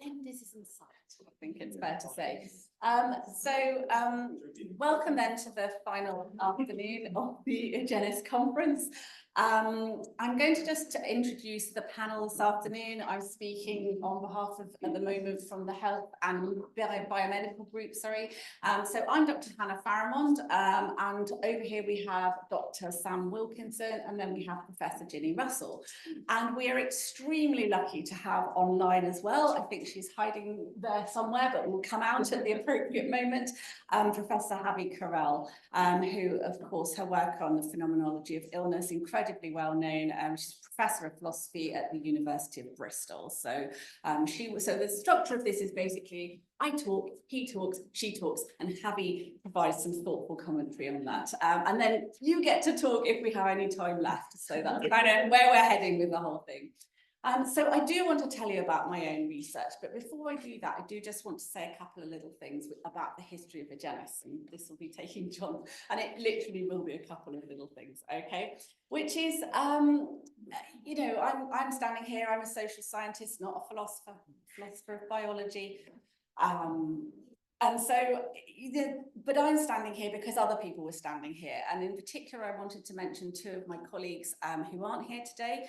end is in sight, I think it's fair to say. Welcome then to the final afternoon of the Egenis conference. I'm going to just introduce the panel this afternoon. I'm speaking on behalf of, at the moment, from the Health and Biomedical Group, sorry. So I'm Dr. Hannah Farrimond, and over here we have Dr. Sam Wilkinson, and then we have Professor Ginny Russell. And we are extremely lucky to have online as well, I think she's hiding there somewhere, but will come out at the appropriate moment, Professor Havi Carel, who, of course, her work on the phenomenology of illness, incredibly well known. She's Professor of Philosophy at the University of Bristol. So the structure of this is basically I talk, he talks, she talks, and Havi provides some thoughtful commentary on that. And then you get to talk if we have any time left. So that's kind of where we're heading with the whole thing. So I do want to tell you about my own research, but before I do that, I do just want to say a couple of little things about the history of Egenis, and this will be taking John, and it literally will be a couple of little things, okay? Which is, you know, I'm standing here, I'm a social scientist, not a philosopher of biology. And so, but I'm standing here because other people were standing here. And in particular, I wanted to mention two of my colleagues who aren't here today,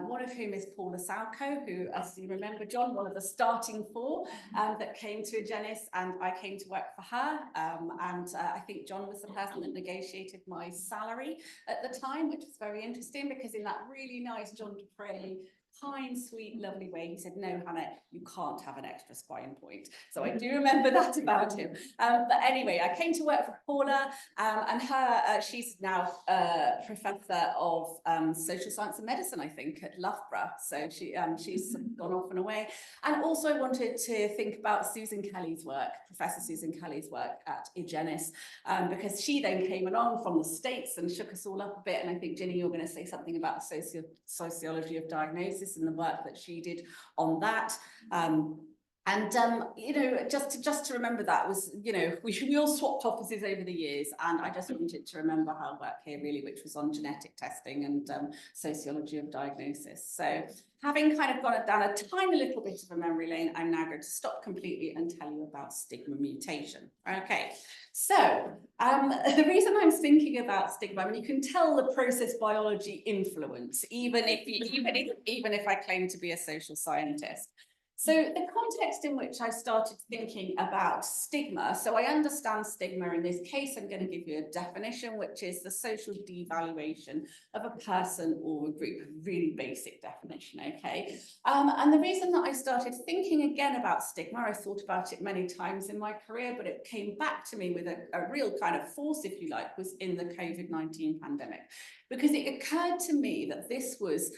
one of whom is Paula Salco, who, as you remember, John, one of the starting four that came to Egenis, and I came to work for her. I think John was the person that negotiated my salary at the time, which was very interesting because in that really nice John Dupre, kind, sweet, lovely way, he said, no, Hannah, you can't have an extra spine point. So I do remember that about him. But anyway, I came to work for Paula, and her, she's now Professor of Social Science and Medicine, I think, at Loughborough. So she's gone off and away. And also I wanted to think about Susan Kelly's work, Professor Susan Kelly's work at Egenis, because she then came along from the States and shook us all up a bit. And I think, Ginny, you're going to say something about the sociology of diagnosis and the work that she did on that. You know, just to remember that was, you know, we all swapped offices over the years, and I just wanted to remember her work here really, which was on genetic testing and sociology of diagnosis. So having kind of gone down a tiny little bit of a memory lane, I'm now going to stop completely and tell you about stigma mutation. Okay, so the reason I'm thinking about stigma, I mean, you can tell the process biology influence, even if I claim to be a social scientist. So the context in which I started thinking about stigma, so I understand stigma in this case, I'm going to give you a definition, which is the social devaluation of a person or a group, really basic definition, okay? And the reason that I started thinking again about stigma, I thought about it many times in my career, but it came back to me with a real kind of force, if you like, was in the COVID-19 pandemic, because it occurred to me that this was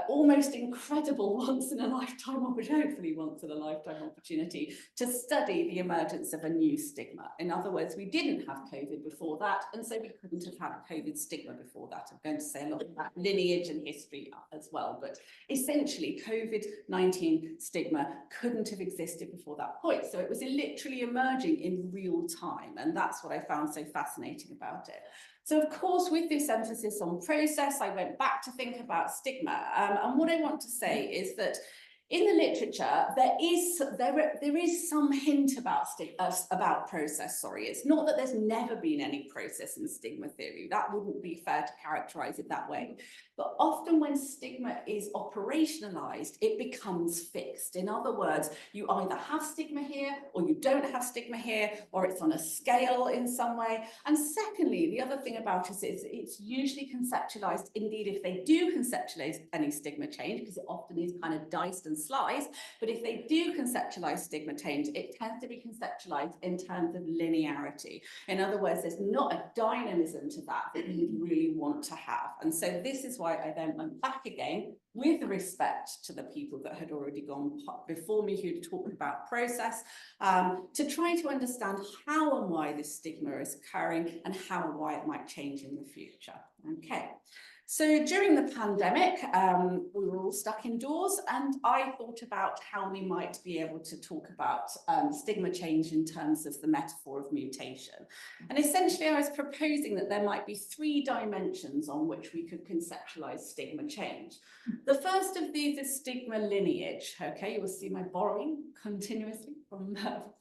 almost incredible once in a lifetime opportunity, hopefully once in a lifetime opportunity, to study the emergence of a new stigma. In other words, we didn't have COVID before that, and so we couldn't have had a COVID stigma before that. I'm going to say a lot about lineage and history as well, but essentially COVID-19 stigma couldn't have existed before that point. So it was literally emerging in real time, and that's what I found so fascinating about it. So, of course, with this emphasis on process, I went back to think about stigma. And what I want to say is that in the literature, there is some hint about process. Sorry, it's not that there's never been any process in stigma theory. That wouldn't be fair to characterize it that way. But often when stigma is operationalized, it becomes fixed. In other words, you either have stigma here or you don't have stigma here, or it's on a scale in some way. And secondly, the other thing about it is it's usually conceptualized, indeed, if they do conceptualize any stigma change, because it often is kind of diced and sliced, but if they do conceptualize stigma change, it tends to be conceptualized in terms of linearity. In other words, there's not a dynamism to that you really want to have. And so this is why I then went back again, with respect to the people that had already gone before me who talked about process, to try to understand how and why this stigma is occurring and how and why it might change in the future. Okay. So during the pandemic, we were all stuck indoors, and I thought about how we might be able to talk about stigma change in terms of the metaphor of mutation. And essentially, I was proposing that there might be 3 dimensions on which we could conceptualize stigma change. The first of these is stigma lineage. Okay, you will see my borrowing continuously from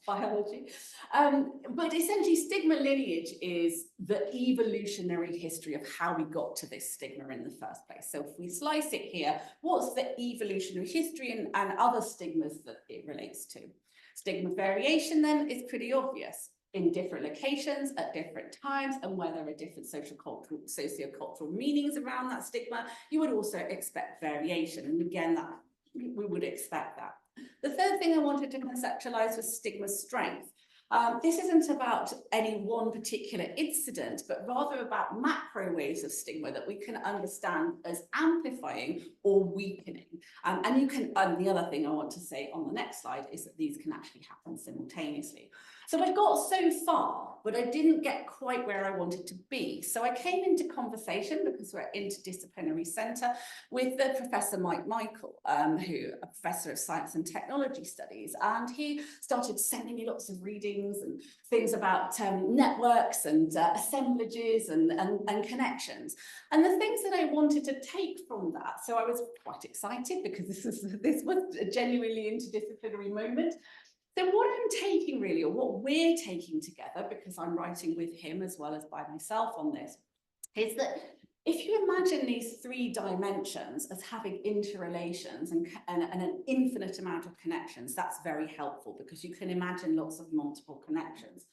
biology. But essentially, stigma lineage is the evolutionary history of how we got to this stigma in the first place. So if we slice it here, what's the evolutionary history and other stigmas that it relates to? Stigma variation then is pretty obvious in different locations at different times, and where there are different socio-cultural meanings around that stigma, you would also expect variation. And again, that we would expect that. The third thing I wanted to conceptualize was stigma strength. This isn't about any one particular incident, but rather about macro waves of stigma that we can understand as amplifying or weakening. And the other thing I want to say on the next slide is that these can actually happen simultaneously. So I got so far, but I didn't get quite where I wanted to be. So I came into conversation, because we're at Interdisciplinary Centre, with the Professor Mike Michael, who a Professor of Science and Technology Studies, and he started sending me lots of readings and things about networks and assemblages and connections. And the things that I wanted to take from that, so I was quite excited because this was a genuinely interdisciplinary moment. So what I'm taking really, or what we're taking together, because I'm writing with him as well as by myself on this, is that if you imagine these 3 dimensions as having interrelations and an infinite amount of connections, that's very helpful because you can imagine lots of multiple connections.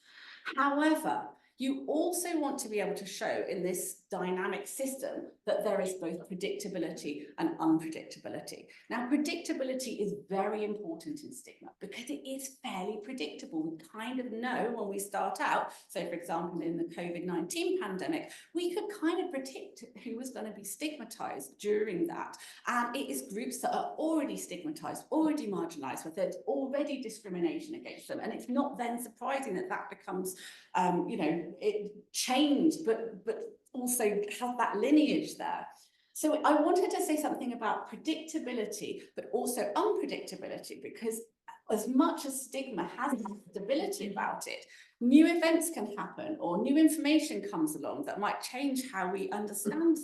However, you also want to be able to show in this dynamic system that there is both predictability and unpredictability. Now, predictability is very important in stigma because it is fairly predictable. We kind of know when we start out. So, for example, in the COVID-19 pandemic, we could kind of predict who was going to be stigmatized during that. And it is groups that are already stigmatized, already marginalized, where there's already discrimination against them. And it's not then surprising that that becomes, it changed, but also has that lineage there. So I wanted to say something about predictability, but also unpredictability, because as much as stigma has stability about it, new events can happen or new information comes along that might change how we understand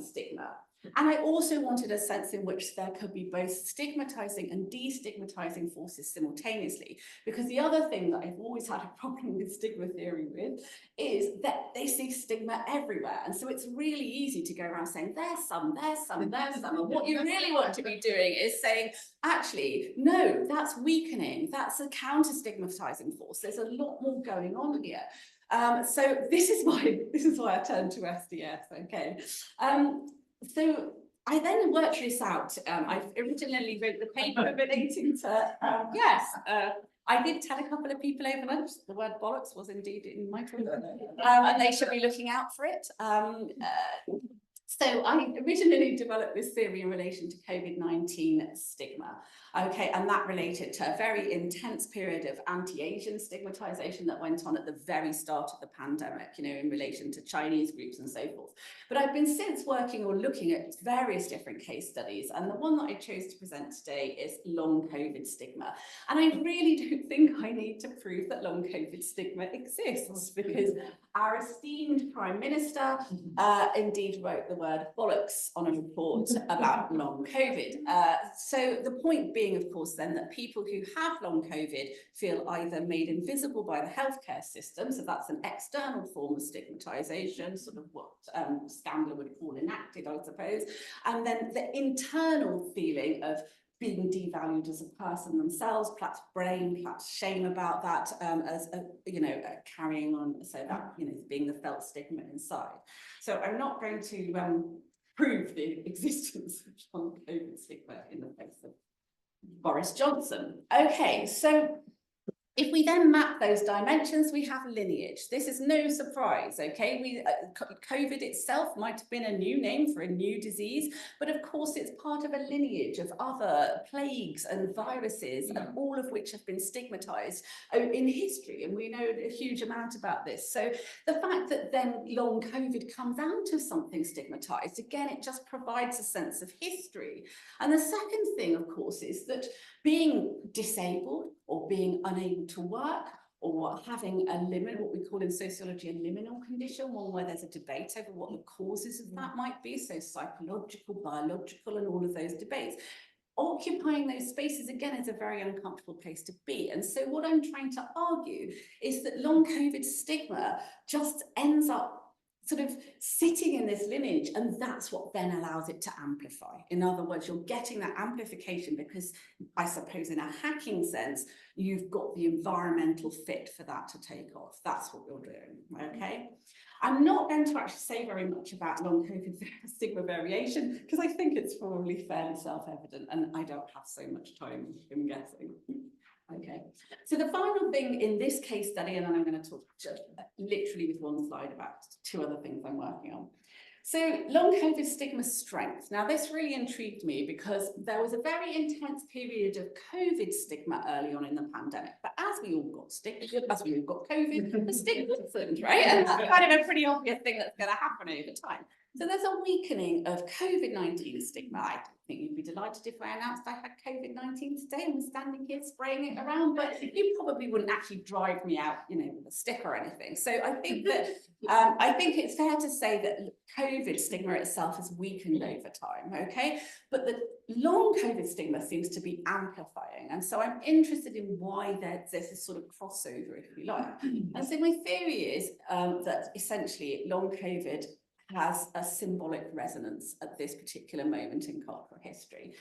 stigma. And I also wanted a sense in which there could be both stigmatizing and destigmatizing forces simultaneously, because the other thing that I've always had a problem with stigma theory with is that they see stigma everywhere. And so it's really easy to go around saying, there's some, there's some, there's some. And what you really want to be doing is saying, actually, no, that's weakening. That's a counter-stigmatizing force. There's a lot more going on here. So this is why I turned to SDS, okay. So I then worked this out. I originally wrote the paper relating to, I did tell a couple of people over lunch that the word bollocks was indeed in my talk, and they should be looking out for it. So I originally developed this theory in relation to COVID-19 stigma, okay, and that related to a very intense period of anti-Asian stigmatization that went on at the very start of the pandemic, in relation to Chinese groups and so forth. But I've been since working or looking at various different case studies, and the one that I chose to present today is long COVID stigma. And I really don't think I need to prove that long COVID stigma exists, because our esteemed Prime Minister indeed wrote the word bollocks on a report about long COVID. So the point being, of course, then that people who have long COVID feel either made invisible by the healthcare system, so that's an external form of stigmatization, sort of what Scandler would call enacted, I suppose, and then the internal feeling of being devalued as a person themselves, perhaps blame, perhaps shame about that, as carrying on, so that being the felt stigma inside. So I'm not going to prove the existence of long COVID stigma in the face of Boris Johnson. Okay, so If we then map those dimensions, we have lineage. This is no surprise, okay? COVID itself might have been a new name for a new disease, but of course it's part of a lineage of other plagues and viruses, and all of which have been stigmatized in history, and we know a huge amount about this. So the fact that then long COVID comes out of something stigmatized, again, it just provides a sense of history. And the second thing, of course, is that being disabled or being unable to work or having a limit, what we call in sociology a liminal condition, one where there's a debate over what the causes of that might be, so psychological, biological, and all of those debates. Occupying those spaces, again, is a very uncomfortable place to be. And so what I'm trying to argue is that long COVID stigma just ends up sort of sitting in this lineage, and that's what then allows it to amplify. In other words, you're getting that amplification because, I suppose in a hacking sense, you've got the environmental fit for that to take off. That's what you're doing, okay? I'm not going to actually say very much about long COVID stigma variation because I think it's probably fairly self-evident and I don't have so much time in guessing. Okay, so the final thing in this case study, and then I'm going to talk just literally with one slide about two other things I'm working on. So long COVID stigma strength. Now this really intrigued me because there was a very intense period of COVID stigma early on in the pandemic, but as we all got COVID, the stigma wasn't, right? And that's kind of a pretty obvious thing that's going to happen over time. So there's a weakening of COVID-19 stigma. I think you'd be delighted if I announced I had COVID-19 today and was standing here spraying it around, but you probably wouldn't actually drive me out, you know, with a stick or anything. So I think that I think it's fair to say that COVID stigma itself has weakened over time, okay? But the long COVID stigma seems to be amplifying. And so I'm interested in why there's this sort of crossover, if you like. And so my theory is that essentially long COVID has a symbolic resonance at this particular moment in cultural history.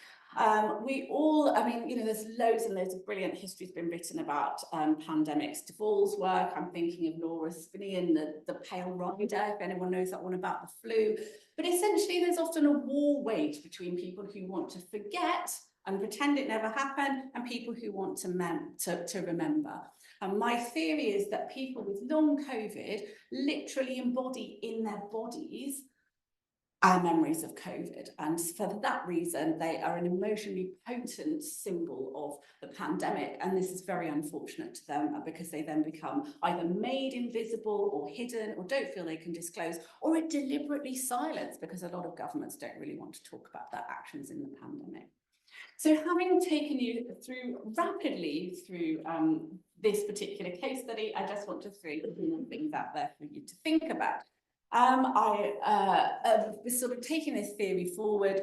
We all, I mean, you know, there's loads and loads of brilliant history's been written about pandemics. Duvall's work, I'm thinking of Laura Spinney and the Pale Rider, if anyone knows that one about the flu. But essentially there's often a war waged between people who want to forget and pretend it never happened and people who want to remember. And my theory is that people with long COVID literally embody in their bodies our memories of COVID. And for that reason, they are an emotionally potent symbol of the pandemic. And this is very unfortunate to them because they then become either made invisible or hidden or don't feel they can disclose, or are deliberately silenced because a lot of governments don't really want to talk about their actions in the pandemic. So having taken you rapidly through this particular case study, I just want to throw things out there for you to think about. I was sort of taking this theory forward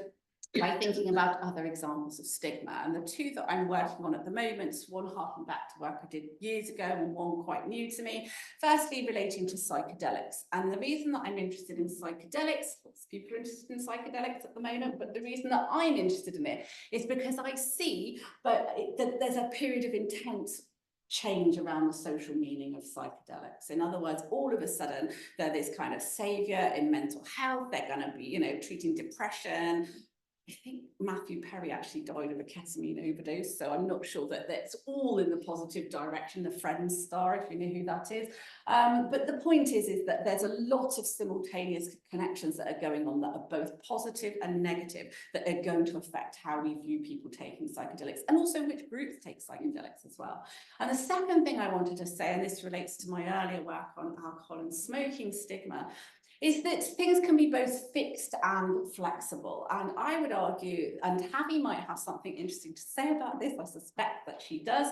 by thinking about other examples of stigma. And the two that I'm working on at the moment, one harking back to work I did years ago and one quite new to me, firstly relating to psychedelics. And the reason that I'm interested in psychedelics, lots of people are interested in psychedelics at the moment, but the reason that I'm interested in it is because I see that there's a period of intense change around the social meaning of psychedelics. In other words, all of a sudden, they're this kind of savior in mental health. They're going to be, you know, treating depression. I think Matthew Perry actually died of a ketamine overdose, so I'm not sure that that's all in the positive direction. The Friends star, if you know who that is. But the point is that there's a lot of simultaneous connections that are going on that are both positive and negative that are going to affect how we view people taking psychedelics and also which groups take psychedelics as well. And the second thing I wanted to say, and this relates to my earlier work on alcohol and smoking stigma, is that things can be both fixed and flexible. And I would argue, and Havi might have something interesting to say about this, I suspect that she does,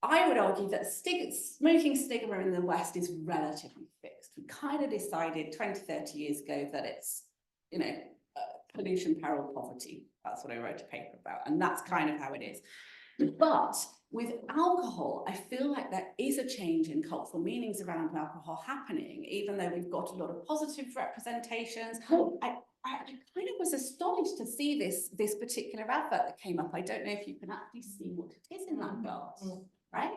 I would argue that smoking stigma in the West is relatively fixed. We kind of decided 20, 30 years ago that it's, you know, pollution, peril, poverty. That's what I wrote a paper about. And that's kind of how it is. But with alcohol, I feel like there is a change in cultural meanings around alcohol happening, even though we've got a lot of positive representations. I kind of was astonished to see this particular advert that came up. I don't know if you can actually see what it is in that glass, right?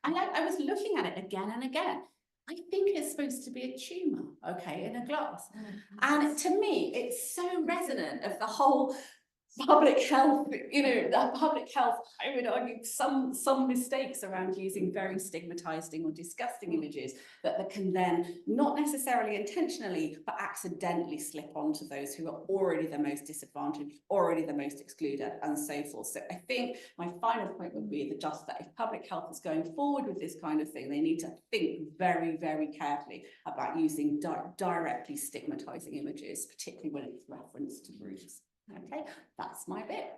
And I was looking at it again and again. I think it's supposed to be a tumour, okay, in a glass. And to me, it's so resonant of the whole public health, public health, I would argue some mistakes around using very stigmatizing or disgusting images that can then not necessarily intentionally, but accidentally slip onto those who are already the most disadvantaged, already the most excluded, and so forth. So I think my final point would be that if public health is going forward with this kind of thing, they need to think very, very carefully about using directly stigmatizing images, particularly when it's referenced to groups. Okay, that's my bit.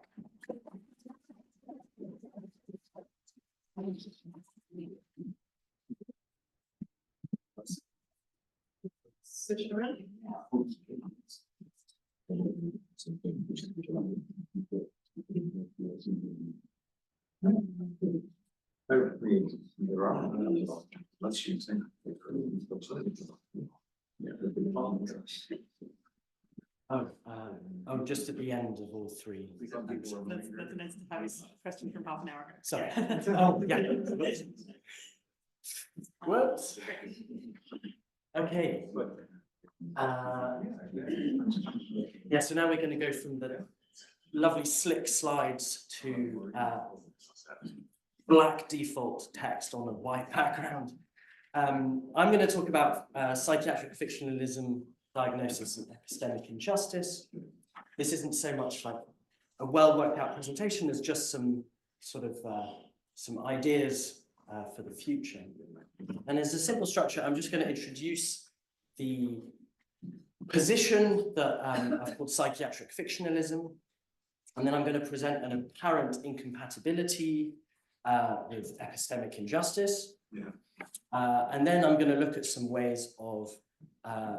Just at the end of all three. That's the next Havi's question from half an hour ago. Sorry. Oh, yeah. Whoops. Okay. Yeah, so now we're going to go from the lovely slick slides to black default text on a white background. I'm going to talk about psychiatric fictionalism, diagnosis, and epistemic injustice. This isn't so much like a well worked out presentation as just some sort of some ideas for the future. And as a simple structure, I'm just going to introduce the position that I've called psychiatric fictionalism, and then I'm going to present an apparent incompatibility with epistemic injustice. And then I'm going to look at some ways of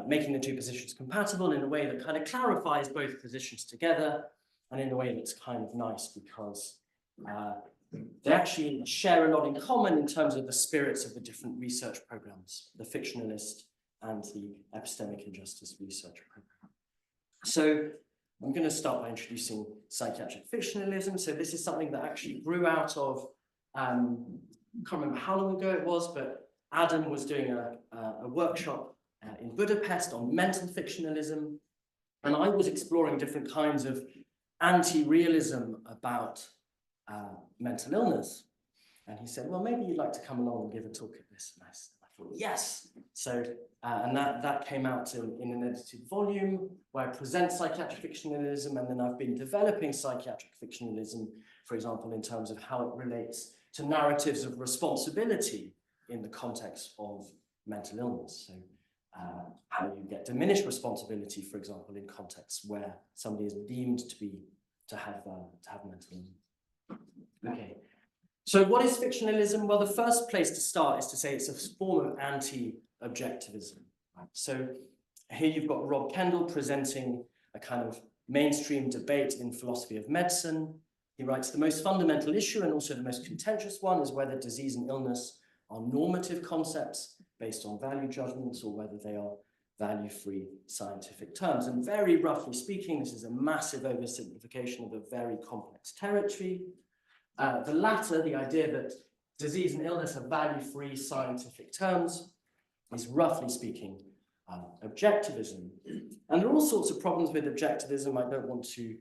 making the two positions compatible in a way that kind of clarifies both positions together, and in a way that's kind of nice because they actually share a lot in common in terms of the spirits of the different research programs, the fictionalist and the epistemic injustice research program. So I'm going to start by introducing psychiatric fictionalism. So this is something that actually grew out of, I can't remember how long ago it was, but Adam was doing a workshop in Budapest on mental fictionalism, and I was exploring different kinds of anti-realism about mental illness. And he said, well, maybe you'd like to come along and give a talk at this. And I thought, yes. So, and that came out in an edited volume where I present psychiatric fictionalism, and then I've been developing psychiatric fictionalism, for example, in terms of how it relates to narratives of responsibility in the context of mental illness. So how you get diminished responsibility, for example, in contexts where somebody is deemed to have mental illness. Okay. So what is fictionalism? Well, the first place to start is to say it's a form of anti-objectivism. Right? So here you've got Rob Kendall presenting a kind of mainstream debate in philosophy of medicine. He writes, the most fundamental issue and also the most contentious one is whether disease and illness are normative concepts based on value judgments or whether they are value-free scientific terms. And very roughly speaking, this is a massive oversimplification of a very complex territory. The latter, the idea that disease and illness are value-free scientific terms, is roughly speaking objectivism. And there are all sorts of problems with objectivism. I don't want to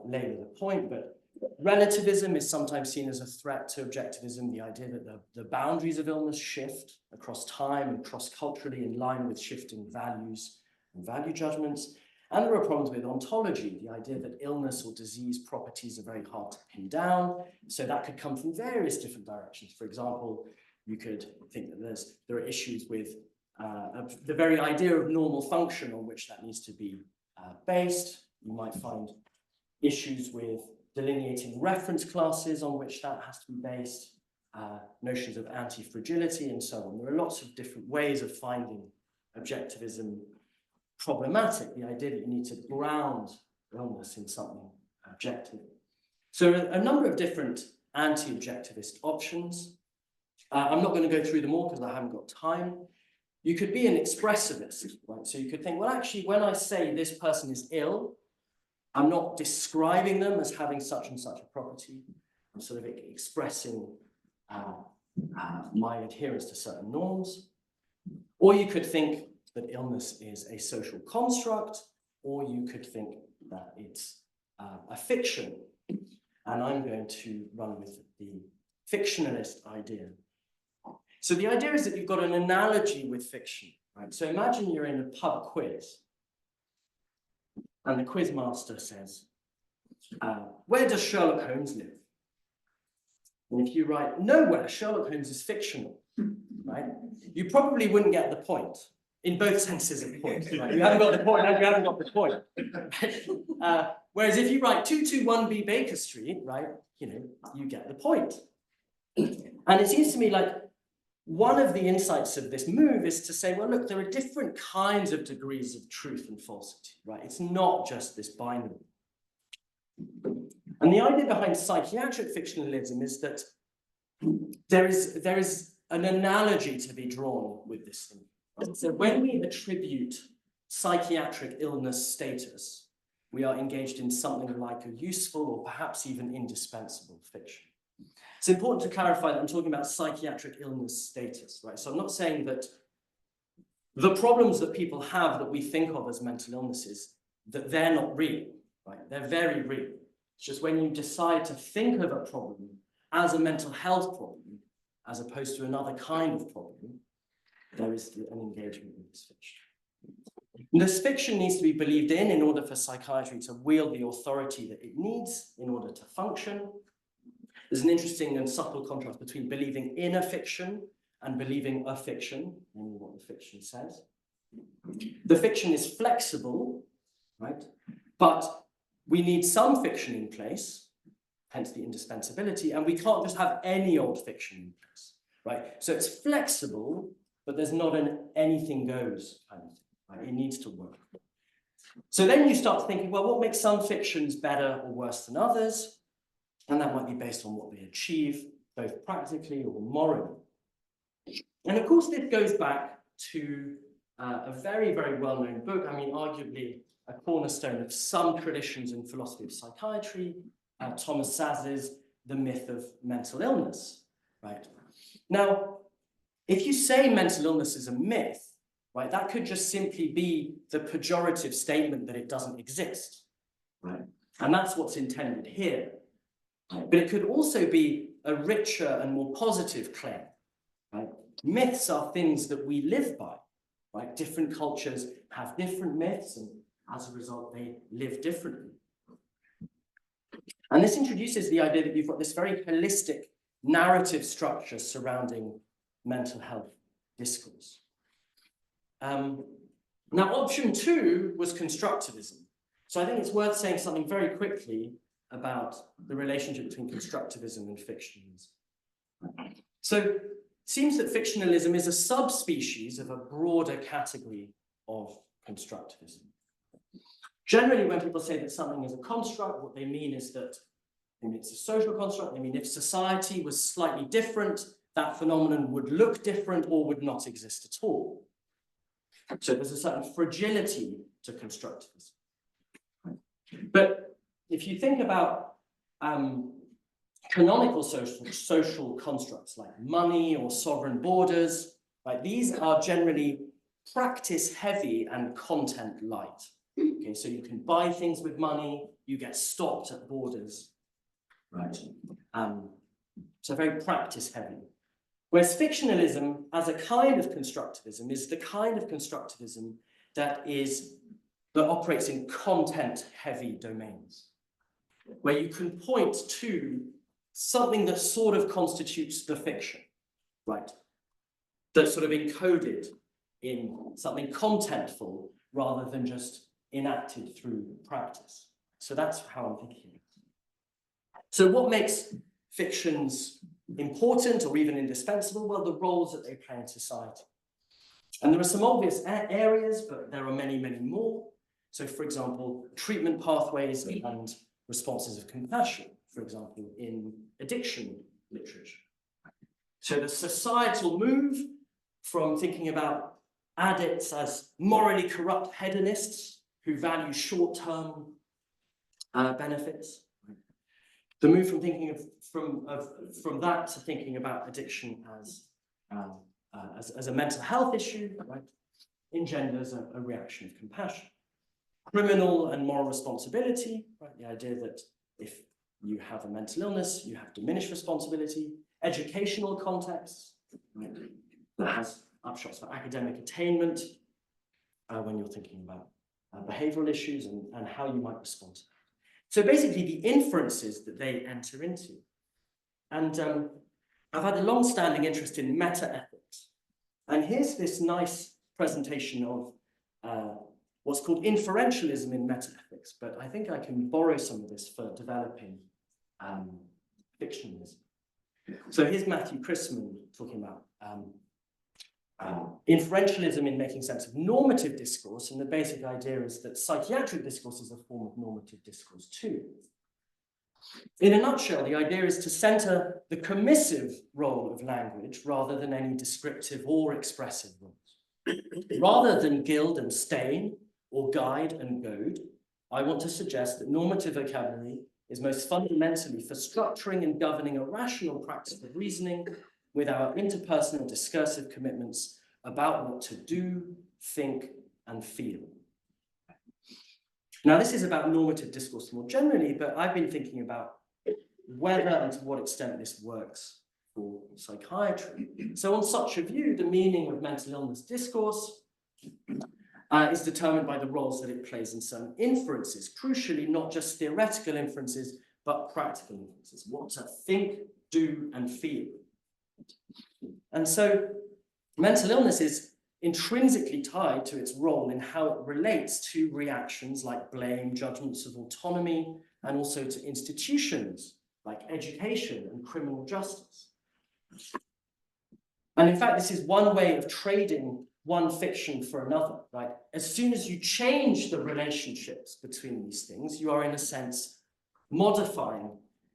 labor the point, but relativism is sometimes seen as a threat to objectivism, the idea that the boundaries of illness shift across time and cross-culturally in line with shifting values and value judgments. And there are problems with ontology, the idea that illness or disease properties are very hard to pin down. So that could come from various different directions. For example, you could think that there are issues with the very idea of normal function on which that needs to be based. You might find issues with delineating reference classes on which that has to be based, notions of anti-fragility and so on. There are lots of different ways of finding objectivism problematic, the idea that you need to ground illness in something objective. So a number of different anti-objectivist options. I'm not going to go through them all because I haven't got time. You could be an expressivist, right? So you could think, well, actually, when I say this person is ill, I'm not describing them as having such and such a property. I'm sort of expressing my adherence to certain norms. Or you could think that illness is a social construct, or you could think that it's a fiction, and I'm going to run with the fictionalist idea. So the idea is that you've got an analogy with fiction, right? So imagine you're in a pub quiz, and the quiz master says, where does Sherlock Holmes live? And if you write, nowhere, Sherlock Holmes is fictional, right? You probably wouldn't get the point, in both senses of point, right? You haven't got the point, and you haven't got the point. Whereas if you write 221B Baker Street, right, you get the point. And it seems to me like one of the insights of this move is to say, well, look, there are different kinds of degrees of truth and falsity, right? It's not just this binary. And the idea behind psychiatric fictionalism is that there is an analogy to be drawn with this thing. Right? So when we attribute psychiatric illness status, we are engaged in something like a useful or perhaps even indispensable fiction. It's important to clarify that I'm talking about psychiatric illness status, right? So I'm not saying that the problems that people have that we think of as mental illnesses, that they're not real, right? They're very real. It's just when you decide to think of a problem as a mental health problem, as opposed to another kind of problem, there is an engagement with this fiction. This fiction needs to be believed in order for psychiatry to wield the authority that it needs in order to function. There's an interesting and subtle contrast between believing in a fiction and believing a fiction, namely what the fiction says. The fiction is flexible, right? But we need some fiction in place, hence the indispensability, and we can't just have any old fiction in place, right? So it's flexible, but there's not an anything goes kind of thing, right? It needs to work. So then you start thinking, well, what makes some fictions better or worse than others? And that might be based on what they achieve, both practically or morally. And of course, this goes back to a very, very well-known book. I mean, arguably a cornerstone of some traditions in philosophy of psychiatry, Thomas Saz's The Myth of Mental Illness, right? Now, if you say mental illness is a myth, right, that could just simply be the pejorative statement that it doesn't exist, right? And that's what's intended here. But it could also be a richer and more positive claim, right? Myths are things that we live by, right? Different cultures have different myths, and as a result, they live differently. And this introduces the idea that you've got this very holistic narrative structure surrounding mental health discourse. Now, option 2 was constructivism. So I think it's worth saying something very quickly about the relationship between constructivism and fictionalism. So it seems that fictionalism is a subspecies of a broader category of constructivism. Generally, when people say that something is a construct, what they mean is that it's a social construct. They mean if society was slightly different, that phenomenon would look different or would not exist at all. So there's a certain fragility to constructivism. But if you think about canonical social constructs like money or sovereign borders, right, these are generally practice-heavy and content-light. Okay, so you can buy things with money, you get stopped at borders, right? So very practice-heavy. Whereas fictionalism, as a kind of constructivism, is the kind of constructivism that operates in content-heavy domains, where you can point to something that sort of constitutes the fiction, right? That's sort of encoded in something contentful rather than just enacted through practice. So that's how I'm thinking. So what makes fictions important or even indispensable? Well, the roles that they play in society. And there are some obvious areas, but there are many, many more. So, for example, treatment pathways and responses of compassion, for example, in addiction literature. So the societal move from thinking about addicts as morally corrupt hedonists who value short-term benefits. The move from thinking from that to thinking about addiction as a mental health issue, right, engenders a reaction of compassion. criminal and moral responsibility, right? The idea that if you have a mental illness, you have diminished responsibility. Educational context, right? That has upshots for academic attainment when you're thinking about behavioral issues and how you might respond to that. So basically the inferences that they enter into. And I've had a long-standing interest in meta-ethics. And here's this nice presentation of what's called inferentialism in meta-ethics, but I think I can borrow some of this for developing fictionalism. So here's Matthew Chrisman talking about inferentialism in making sense of normative discourse, and the basic idea is that psychiatric discourse is a form of normative discourse too. In a nutshell, the idea is to center the commissive role of language rather than any descriptive or expressive roles. Rather than gild and stain or guide and goad, I want to suggest that normative vocabulary is most fundamentally for structuring and governing a rational practice of reasoning with our interpersonal discursive commitments about what to do, think, and feel. Now, this is about normative discourse more generally, but I've been thinking about whether and to what extent this works for psychiatry. So on such a view, the meaning of mental illness discourse is determined by the roles that it plays in certain inferences, crucially not just theoretical inferences, but practical inferences, what to think, do, and feel. And so mental illness is intrinsically tied to its role in how it relates to reactions like blame, judgments of autonomy, and also to institutions like education and criminal justice. And in fact, this is one way of trading one fiction for another, right? As soon as you change the relationships between these things, you are in a sense modifying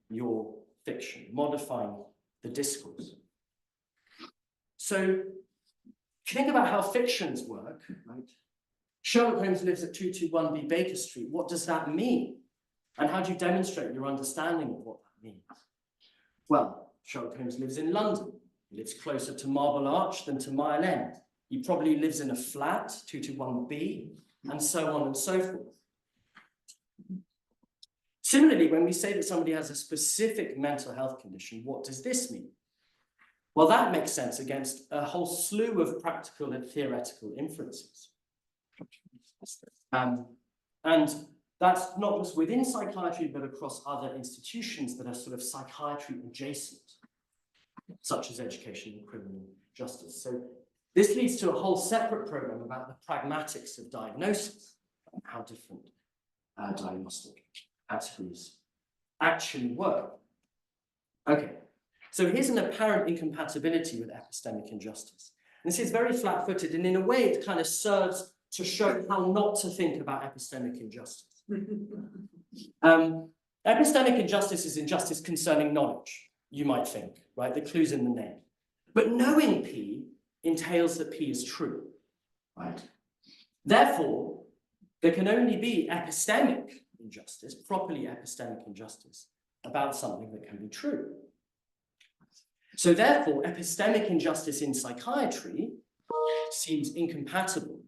your fiction, modifying the discourse. So think about how fictions work, right? Sherlock Holmes lives at 221B Baker Street. What does that mean? And how do you demonstrate your understanding of what that means? Well, Sherlock Holmes lives in London. He lives closer to Marble Arch than to Mile End. He probably lives in a flat, 221B, and so on and so forth. Similarly, when we say that somebody has a specific mental health condition, what does this mean? Well, that makes sense against a whole slew of practical and theoretical inferences. And that's not just within psychiatry, but across other institutions that are sort of psychiatry adjacent, such as education and criminal justice. So this leads to a whole separate program about the pragmatics of diagnosis, and how different diagnostic categories actually work. Okay. So here's an apparent incompatibility with epistemic injustice. And this is very flat-footed, and in a way it kind of serves to show how not to think about epistemic injustice. Epistemic injustice is injustice concerning knowledge, you might think, right? The clue's in the name. But knowing P entails that P is true, right? Therefore, there can only be epistemic injustice, properly epistemic injustice, about something that can be true. So therefore, epistemic injustice in psychiatry seems incompatible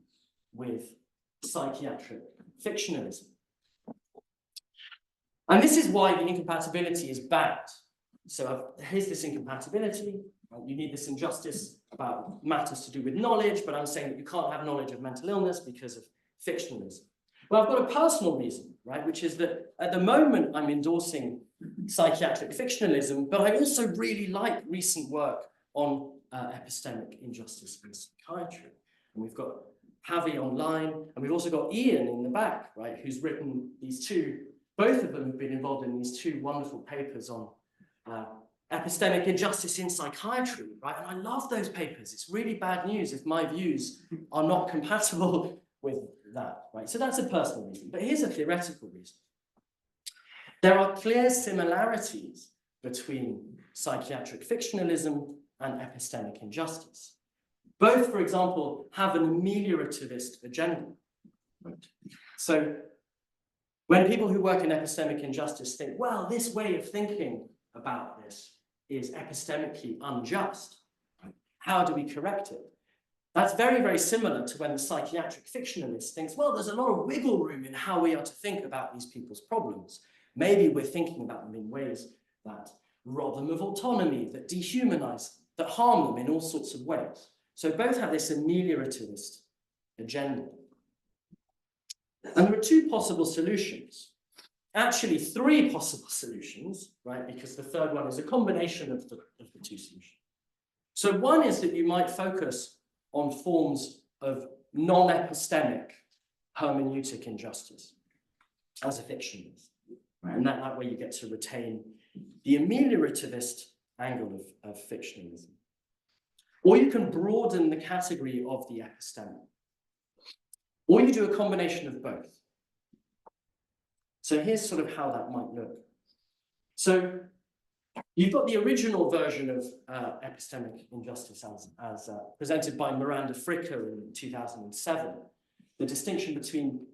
with psychiatric fictionalism. And this is why the incompatibility is bad. So here's this incompatibility. You need this injustice about matters to do with knowledge, but I'm saying that you can't have knowledge of mental illness because of fictionalism. Well, I've got a personal reason, right, which is that at the moment I'm endorsing psychiatric fictionalism, but I also really like recent work on epistemic injustice in psychiatry. And we've got Havi online, and we've also got Ian in the back, right, who's written these two, both of them have been involved in these two wonderful papers on epistemic injustice in psychiatry, right? And I love those papers. It's really bad news if my views are not compatible with that, right? So that's a personal reason, but here's a theoretical reason. There are clear similarities between psychiatric fictionalism and epistemic injustice. Both, for example, have an ameliorativist agenda. Right? So when people who work in epistemic injustice think, well, this way of thinking about this is epistemically unjust, right? How do we correct it? That's very, very similar to when the psychiatric fictionalist thinks, well, there's a lot of wiggle room in how we are to think about these people's problems. Maybe we're thinking about them in ways that rob them of autonomy, that dehumanize them, that harm them in all sorts of ways. So both have this ameliorativist agenda. And there are two possible solutions. Actually, three possible solutions, right? Because the third one is a combination of the two solutions. So one is that you might focus on forms of non-epistemic hermeneutic injustice as a fictionalist. Right? And that way you get to retain the ameliorativist angle of fictionalism. Or you can broaden the category of the epistemic. Or you do a combination of both. So here's sort of how that might look. So you've got the original version of epistemic injustice as presented by Miranda Fricker in 2007, the distinction between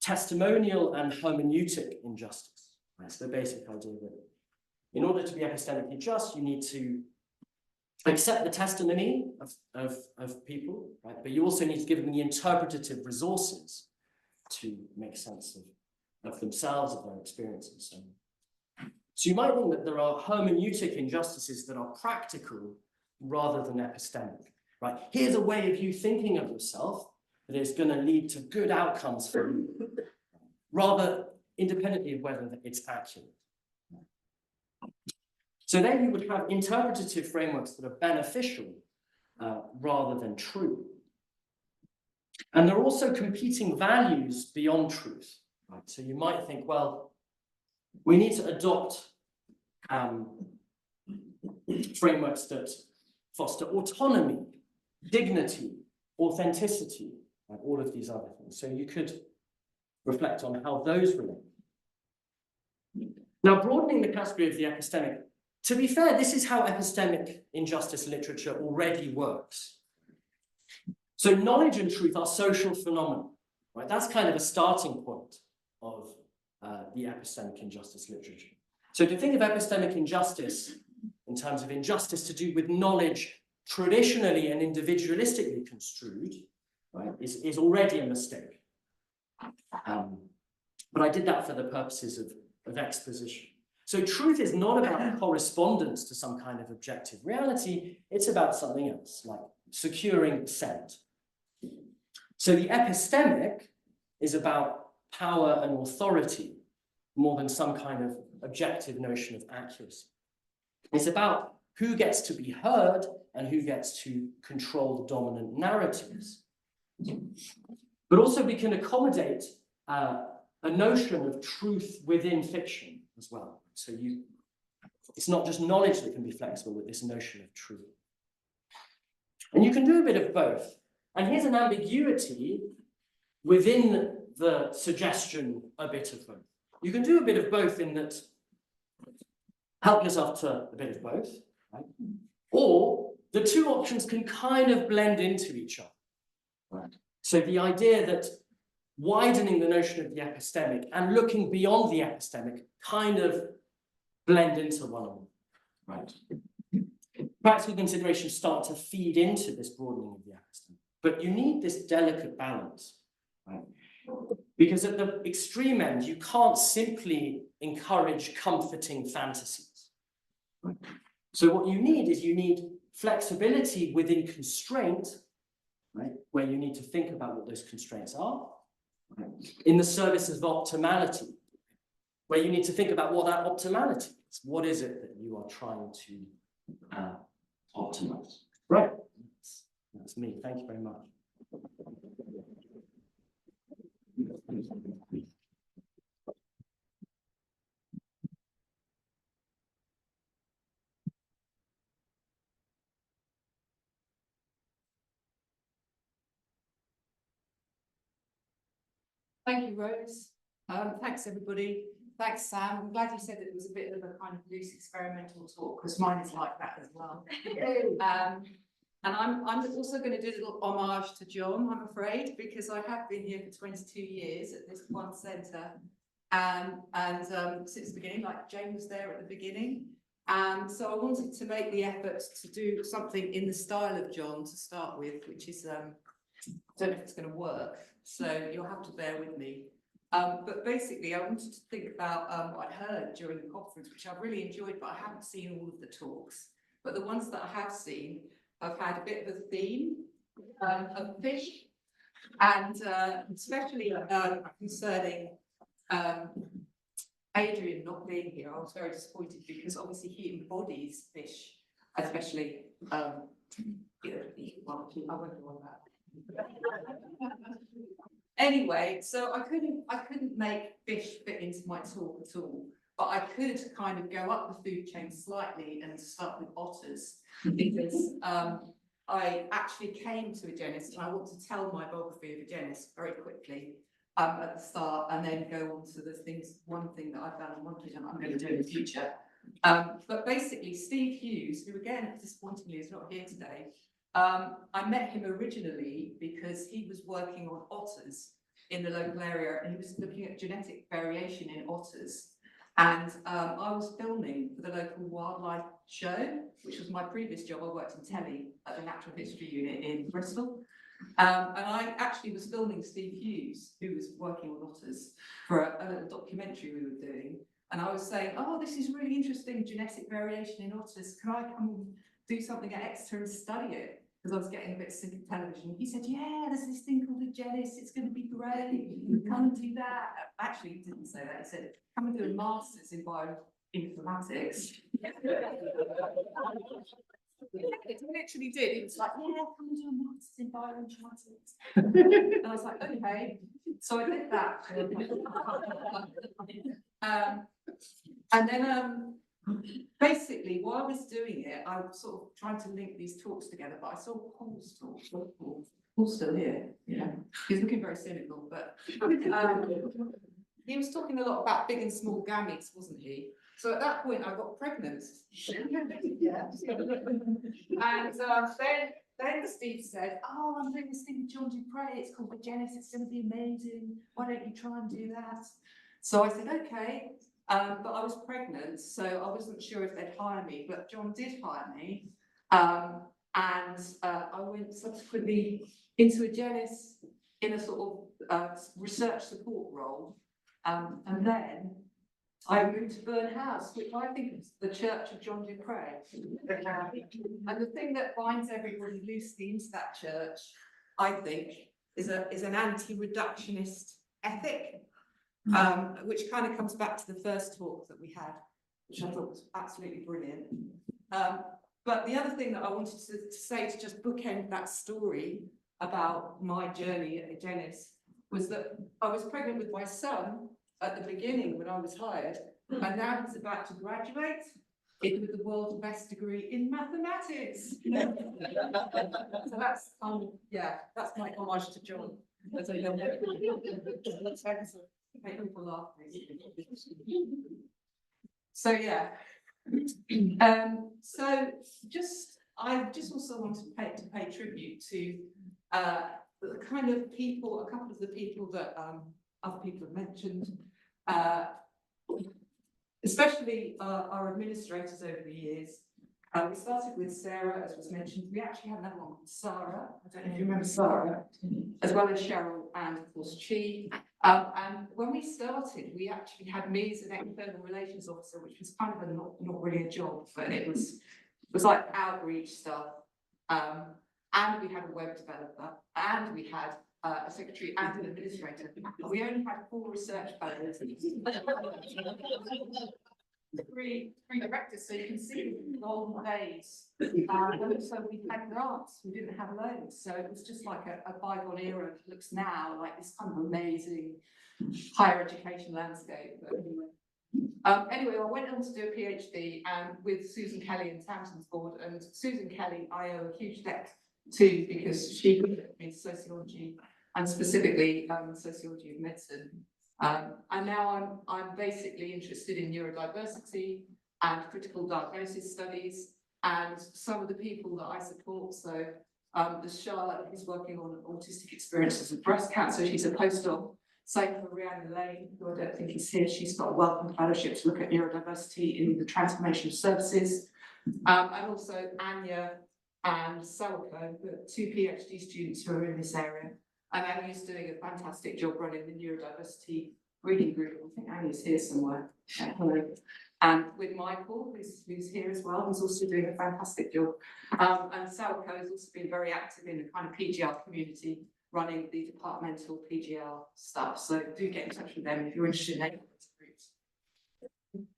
testimonial and hermeneutic injustice. That's the basic idea that in order to be epistemically just, you need to accept the testimony of people, right? But you also need to give them the interpretative resources to make sense of themselves, of their experiences. So you might think that there are hermeneutic injustices that are practical rather than epistemic, right? Here's a way of you thinking of yourself that is going to lead to good outcomes for you, rather independently of whether it's accurate. So then you would have interpretative frameworks that are beneficial rather than true. And there are also competing values beyond truth, right? So you might think, well, we need to adopt frameworks that foster autonomy, dignity, authenticity, and all of these other things. So you could reflect on how those relate. Now, broadening the category of the epistemic, to be fair, this is how epistemic injustice literature already works. So knowledge and truth are social phenomena, right? That's kind of a starting point of the epistemic injustice literature. So to think of epistemic injustice in terms of injustice to do with knowledge traditionally and individualistically construed, right, is already a mistake. But I did that for the purposes of exposition. So truth is not about correspondence to some kind of objective reality, it's about something else, like securing consent. So the epistemic is about power and authority more than some kind of objective notion of accuracy. It's about who gets to be heard and who gets to control the dominant narratives. But also we can accommodate a notion of truth within fiction as well. So it's not just knowledge that can be flexible with this notion of truth. And you can do a bit of both. And here's an ambiguity within the suggestion, a bit of both. You can do a bit of both in that, help yourself to a bit of both, right? Or the two options can kind of blend into each other, right? So the idea that widening the notion of the epistemic and looking beyond the epistemic kind of blend into one another, right? Practical considerations start to feed into this broadening of the epistemic, but you need this delicate balance, right? Because at the extreme end, you can't simply encourage comforting fantasies, right? So what you need is you need flexibility within constraint, right? Where you need to think about what those constraints are, right? In the service of optimality, where you need to think about what that optimality is. What is it that you are trying to optimize? Right, that's me. Thank you very much. Thank you, Rose. Thanks, everybody. Thanks, Sam. I'm glad you said that it was a bit of a kind of loose experimental talk, because mine is like that as well. And I'm also going to do a little homage to John, I'm afraid, because I have been here for 22 years at this one centre. And since the beginning, like Jane was there at the beginning. So I wanted to make the effort to do something in the style of John to start with, which is, I don't know if it's going to work, so you'll have to bear with me. But basically, I wanted to think about what I'd heard during the conference, which I've really enjoyed, but I haven't seen all of the talks. But the ones that I have seen have had a bit of a theme of fish, and especially concerning Adrian not being here. I was very disappointed because obviously he embodies fish, especially, I won't go on that. Anyway, so I couldn't make fish fit into my talk at all, but I could kind of go up the food chain slightly and start with otters, because I actually came to Egenis, and I want to tell my biography of Egenis very quickly at the start, and then go on to the things, one thing that I've done and one thing that I'm going to do in the future. But basically, Steve Hughes, who again, disappointingly, is not here today, I met him originally because he was working on otters in the local area, and he was looking at genetic variation in otters. And I was filming for the local wildlife show, which was my previous job. I worked in telly at the Natural History Unit in Bristol. And I actually was filming Steve Hughes, who was working on otters, for a little documentary we were doing. And I was saying, oh, this is really interesting, genetic variation in otters. Can I come and do something at Exeter and study it? Because I was getting a bit sick of television. He said, yeah, there's this thing called Egenis, it's going to be great, come and do that. Actually, he didn't say that, he said, come and do a master's in bioinformatics. It literally did. He was like, yeah, come and do a master's in bioinformatics. And I was like, okay. So I did that. And then basically, while I was doing it, I was sort of trying to link these talks together, but I saw Paul's talk. Paul's still here. Yeah, he's looking very cynical, but he was talking a lot about big and small gametes, wasn't he? So at that point, I got pregnant. Yeah. And then Steve said, "Oh, I'm doing this thing with John Dupre. It's called Egenis. It's going to be amazing. Why don't you try and do that?" So I said, "Okay." But I was pregnant, so I wasn't sure if they'd hire me, but John did hire me. And I went subsequently into Egenis in a sort of research support role. And then I moved to Burn House, which I think is the Church of John Dupre. And the thing that binds everybody loosely into that church, I think, is an anti-reductionist ethic. Which kind of comes back to the first talk that we had, which I thought was absolutely brilliant. But the other thing that I wanted to say to just bookend that story about my journey at Egenis was that I was pregnant with my son at the beginning when I was hired, and now he's about to graduate with the world's best degree in mathematics. So that's that's my homage to John. As a young make people laugh. So yeah. So I just also want to pay tribute to the kind of people, a couple of the people that other people have mentioned, especially our administrators over the years. We started with Sarah, as was mentioned. We actually had another one called Sarah. I don't know if you remember Sarah, as well as Cheryl and of course Chi. And when we started, we actually had me as an external relations officer, which was kind of not really a job, but it was like outreach stuff. And we had a web developer, and we had a secretary and an administrator. We only had 4 research fellows. Three directors, so you can see the golden days. And also we had grants, we didn't have loans, so it was just like a bygone era. It looks now like this kind of amazing higher education landscape. But anyway, I went on to do a PhD with Susan Kelly and Tamsin's board, and Susan Kelly I owe a huge debt to, because she put me in sociology, and specifically sociology of medicine. And now I'm basically interested in neurodiversity and critical diagnosis studies, and some of the people that I support. So there's Charlotte, who's working on autistic experiences of breast cancer. She's a postdoc Same for Rhiannon Lane, who I don't think is here. She's got a Wellcome Fellowship to look at neurodiversity in the transformation of services. And also Anya and Sawako, who are two PhD students who are in this area. And Anya's doing a fantastic job running the neurodiversity reading group. I think Anya's here somewhere. Hello. And with Michael, who's here as well, who's also doing a fantastic job. And Sawako has also been very active in the kind of PGL community, running the departmental PGL stuff. So do get in touch with them if you're interested in any of those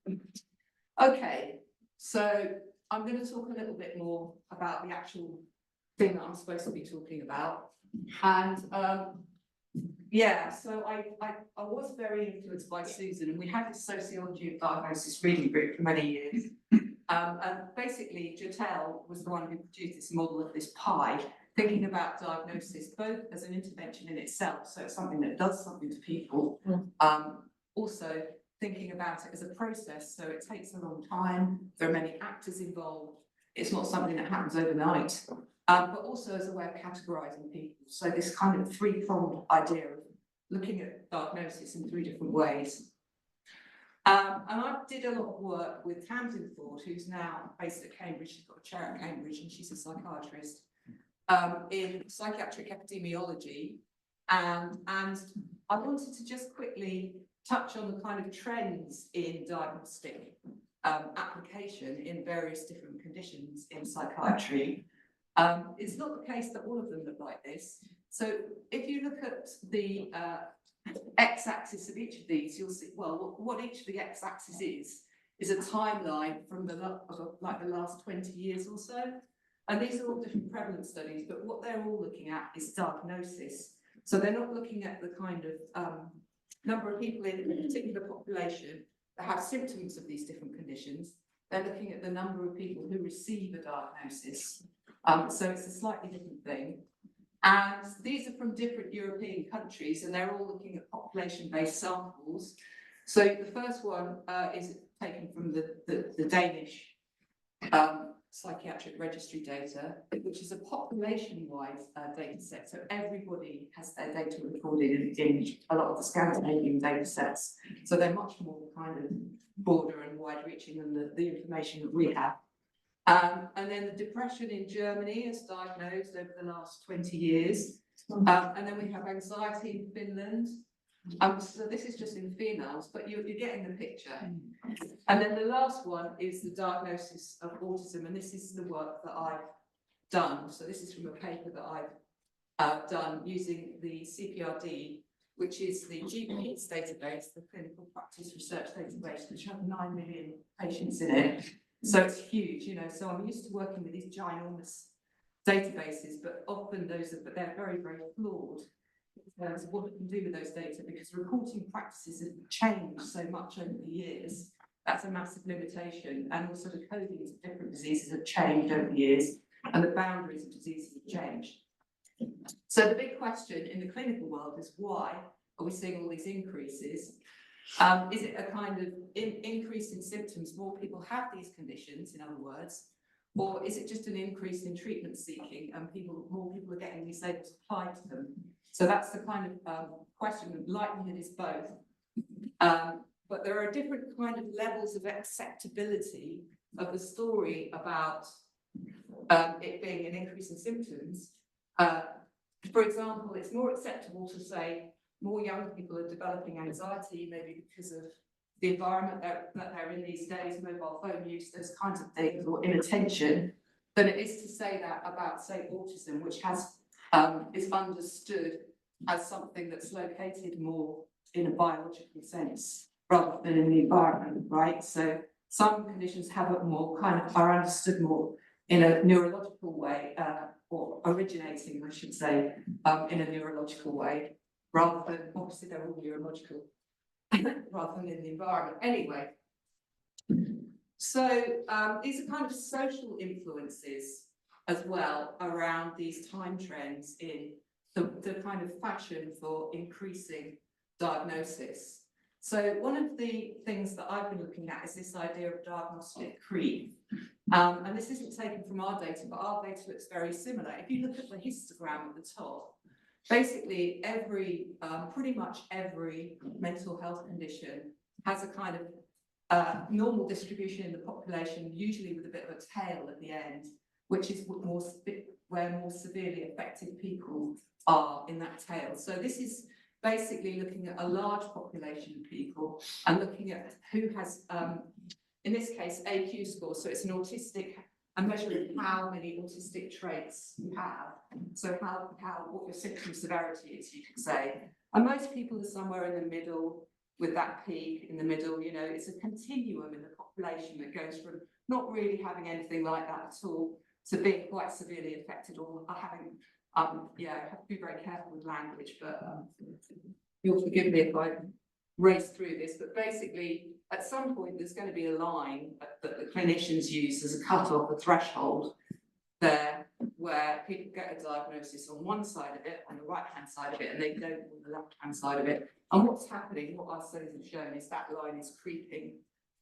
groups. Okay, so I'm going to talk a little bit more about the actual thing that I'm supposed to be talking about. And yeah, so I was very influenced by Susan, and we had this sociology of diagnosis reading group for many years. And basically, Jatel was the one who produced this model of this pie, thinking about diagnosis both as an intervention in itself, so it's something that does something to people, also thinking about it as a process, so it takes a long time, there are many actors involved, it's not something that happens overnight, but also as a way of categorising people. So this kind of three-pronged idea of looking at diagnosis in three different ways. And I did a lot of work with Tamsin Ford, who's now based at Cambridge. She's got a chair at Cambridge and she's a psychiatrist, in psychiatric epidemiology. And I wanted to just quickly touch on the kind of trends in diagnostic application in various different conditions in psychiatry. It's not the case that all of them look like this. So if you look at the x-axis of each of these, you'll see, well, what each of the x-axis is a timeline from the last 20 years or so. And these are all different prevalence studies, but what they're all looking at is diagnosis. So they're not looking at the kind of number of people in a particular population that have symptoms of these different conditions. They're looking at the number of people who receive a diagnosis. So it's a slightly different thing. And these are from different European countries, and they're all looking at population-based samples. So the first one is taken from the Danish psychiatric registry data, which is a population-wide data set. So everybody has their data recorded in a lot of the Scandinavian data sets. So they're much more kind of broader and wide-reaching than the information that we have. And then the depression in Germany is diagnosed over the last 20 years. And then we have anxiety in Finland. So this is just in females, but you're getting the picture. And then the last one is the diagnosis of autism, and this is the work that I've done. So this is from a paper that I've done using the CPRD, which is the GP's database, the Clinical Practice Research Database, which has 9 million patients in it. So it's huge, you know, so I'm used to working with these ginormous databases, but often they're very, very flawed in terms of what we can do with those data, because reporting practices have changed so much over the years. That's a massive limitation. And also the codings of different diseases have changed over the years, and the boundaries of diseases have changed. So the big question in the clinical world is, why are we seeing all these increases? Is it a kind of increase in symptoms? More people have these conditions, in other words, or is it just an increase in treatment seeking and more people are getting these labels applied to them? So that's the kind of question. The likelihood is both. But there are different kind of levels of acceptability of the story about it being an increase in symptoms. For example, it's more acceptable to say more young people are developing anxiety, maybe because of the environment that they're in these days, mobile phone use, those kinds of things, or inattention, than it is to say that about, say, autism, which is understood as something that's located more in a biological sense rather than in the environment, right? So some conditions have it more are understood more in a neurological way, or originating, I should say, in a neurological way, rather than, obviously they're all neurological, rather than in the environment. Anyway, so these are kind of social influences as well around these time trends in the kind of fashion for increasing diagnosis. So one of the things that I've been looking at is this idea of diagnostic creep. And this isn't taken from our data, but our data looks very similar. If you look at the histogram at the top, basically pretty much every mental health condition has a kind of normal distribution in the population, usually with a bit of a tail at the end, which is where more severely affected people are in that tail. So this is basically looking at a large population of people and looking at who has, in this case, AQ scores. So it's an autistic, and measuring how many autistic traits you have. So what your symptom severity is, you could say. And most people are somewhere in the middle, with that peak in the middle. You know, it's a continuum in the population that goes from not really having anything like that at all to being quite severely affected, or having, yeah, I have to be very careful with language, but you'll forgive me if I race through this, but basically, at some point, there's going to be a line that the clinicians use as a cut-off, a threshold there, where people get a diagnosis on one side of it, on the right-hand side of it, and they don't on the left-hand side of it. And what's happening, what our studies have shown, is that line is creeping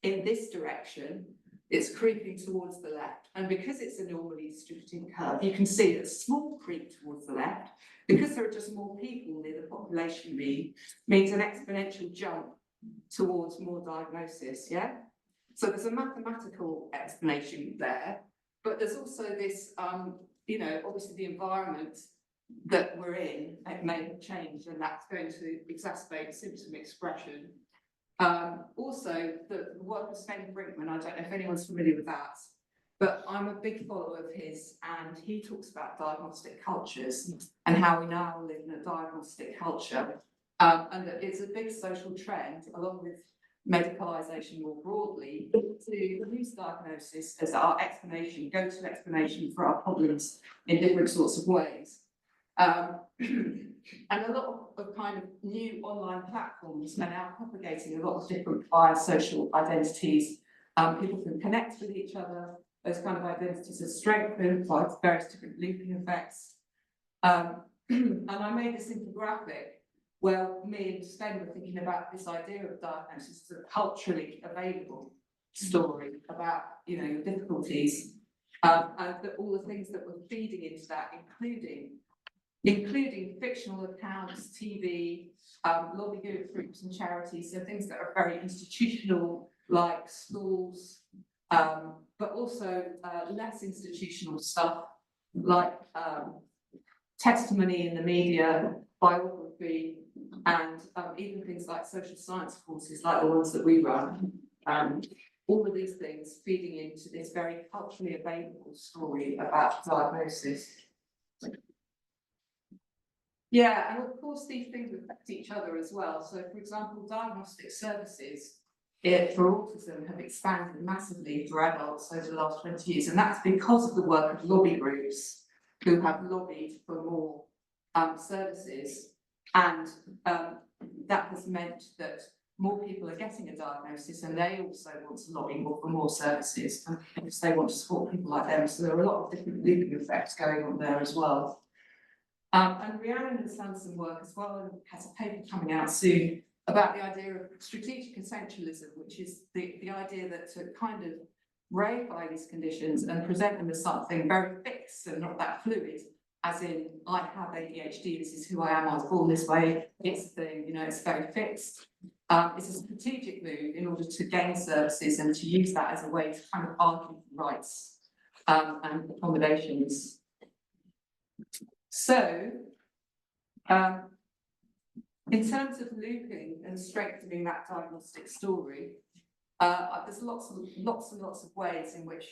in this direction. It's creeping towards the left. And because it's a normally distributed curve, you can see a small creep towards the left. Because there are just more people near the population mean, means an exponential jump towards more diagnosis, yeah? So there's a mathematical explanation there, but there's also this, you know, obviously the environment that we're in, it may have changed, and that's going to exacerbate symptom expression. Also, the work of Sven Brinkman, I don't know if anyone's familiar with that, but I'm a big follower of his, and he talks about diagnostic cultures and how we now live in a diagnostic culture, and that it's a big social trend, along with medicalisation more broadly, to use diagnosis as our explanation, go-to explanation for our problems in different sorts of ways. And a lot of kind of new online platforms are now propagating a lot of different biosocial identities. People can connect with each other. Those kind of identities are strengthened by various different looping effects. And I made this infographic where me and Sven were thinking about this idea of diagnosis as a culturally available story about, you know, your difficulties, and that all the things that were feeding into that, including fictional accounts, TV, lobby groups and charities, so things that are very institutional, like schools, but also less institutional stuff, like testimony in the media, biography, and even things like social science courses, like the ones that we run. All of these things feeding into this very culturally available story about diagnosis. Yeah, and of course these things affect each other as well. So, for example, diagnostic services for autism have expanded massively for adults over the last 20 years, and that's because of the work of lobby groups who have lobbied for more services, and that has meant that more people are getting a diagnosis, and they also want to lobby more for more services because they want to support people like them. So there are a lot of different looping effects going on there as well. And Rhiannon has done some work as well, and has a paper coming out soon about the idea of strategic essentialism, which is the idea that to kind of reify these conditions and present them as something very fixed and not that fluid, as in, I have ADHD, this is who I am, I was born this way, it's the thing, you know, it's very fixed. It's a strategic move in order to gain services and to use that as a way to kind of argue for rights and accommodations. So, in terms of looping and strengthening that diagnostic story, there's lots and lots of ways in which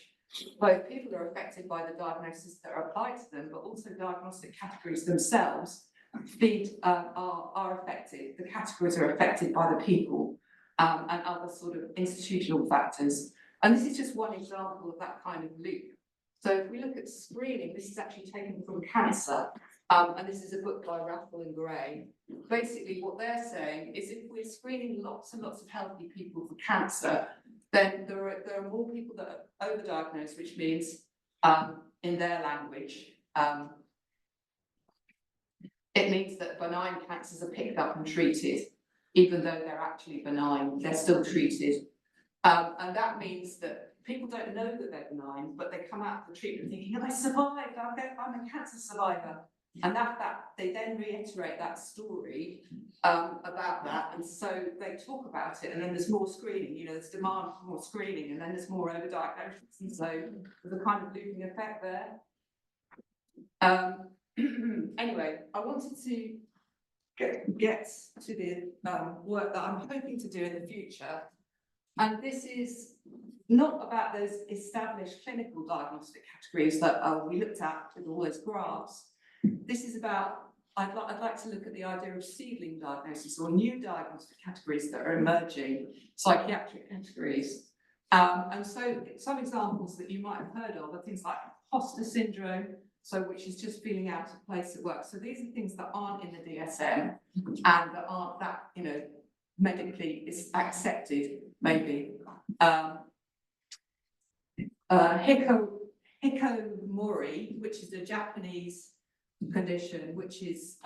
both people are affected by the diagnoses that are applied to them, but also diagnostic categories themselves are affected. The categories are affected by the people and other sort of institutional factors. And this is just one example of that kind of loop. So if we look at screening, this is actually taken from Cancer, and this is a book by Raffel and Gray. Basically, what they're saying is if we're screening lots and lots of healthy people for cancer, then there are more people that are overdiagnosed, which means, in their language, it means that benign cancers are picked up and treated, even though they're actually benign, they're still treated. And that means that people don't know that they're benign, but they come out of the treatment thinking, oh, I survived, I'm a cancer survivor. And that they then reiterate that story about that, and so they talk about it, and then there's more screening, you know, there's demand for more screening, and then there's more overdiagnosis, and so there's a kind of looping effect there. Anyway, I wanted to get to the work that I'm hoping to do in the future, and this is not about those established clinical diagnostic categories that we looked at with all those graphs. This is about, I'd like to look at the idea of seedling diagnosis or new diagnostic categories that are emerging, psychiatric categories. And so some examples that you might have heard of are things like imposter syndrome, so which is just feeling out of place at work. So these are things that aren't in the DSM and that aren't that, you know, medically is accepted, maybe. Hikikomori, which is a Japanese condition, which is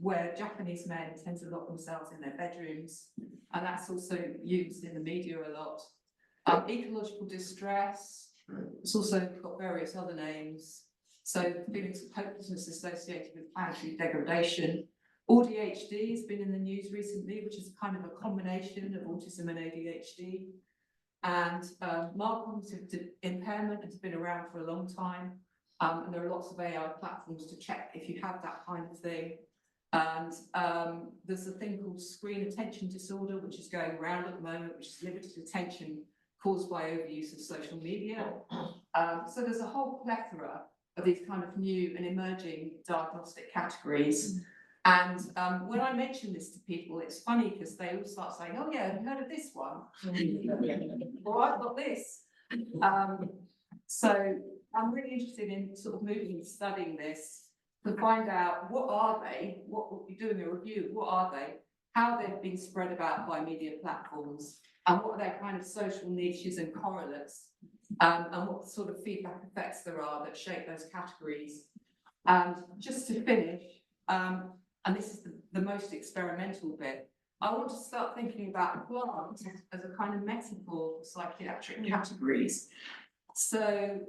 where Japanese men tend to lock themselves in their bedrooms, and that's also used in the media a lot. Ecological distress, it's also got various other names. So feelings of hopelessness associated with planetary degradation. ADHD has been in the news recently, which is kind of a combination of autism and ADHD. And mild cognitive impairment has been around for a long time. And there are lots of AI platforms to check if you have that kind of thing. And there's a thing called screen attention disorder, which is going around at the moment, which is limited attention caused by overuse of social media. So there's a whole plethora of these kind of new and emerging diagnostic categories. And when I mention this to people, it's funny because they all start saying, oh yeah, have you heard of this one? Or I've got this. So I'm really interested in sort of moving and studying this to find out what are they, what we'll be doing a review, what are they, how they've been spread about by media platforms, and what are their kind of social niches and correlates, and what sort of feedback effects there are that shape those categories. And just to finish, and this is the most experimental bit, I want to start thinking about plants as a kind of metaphor for psychiatric categories. So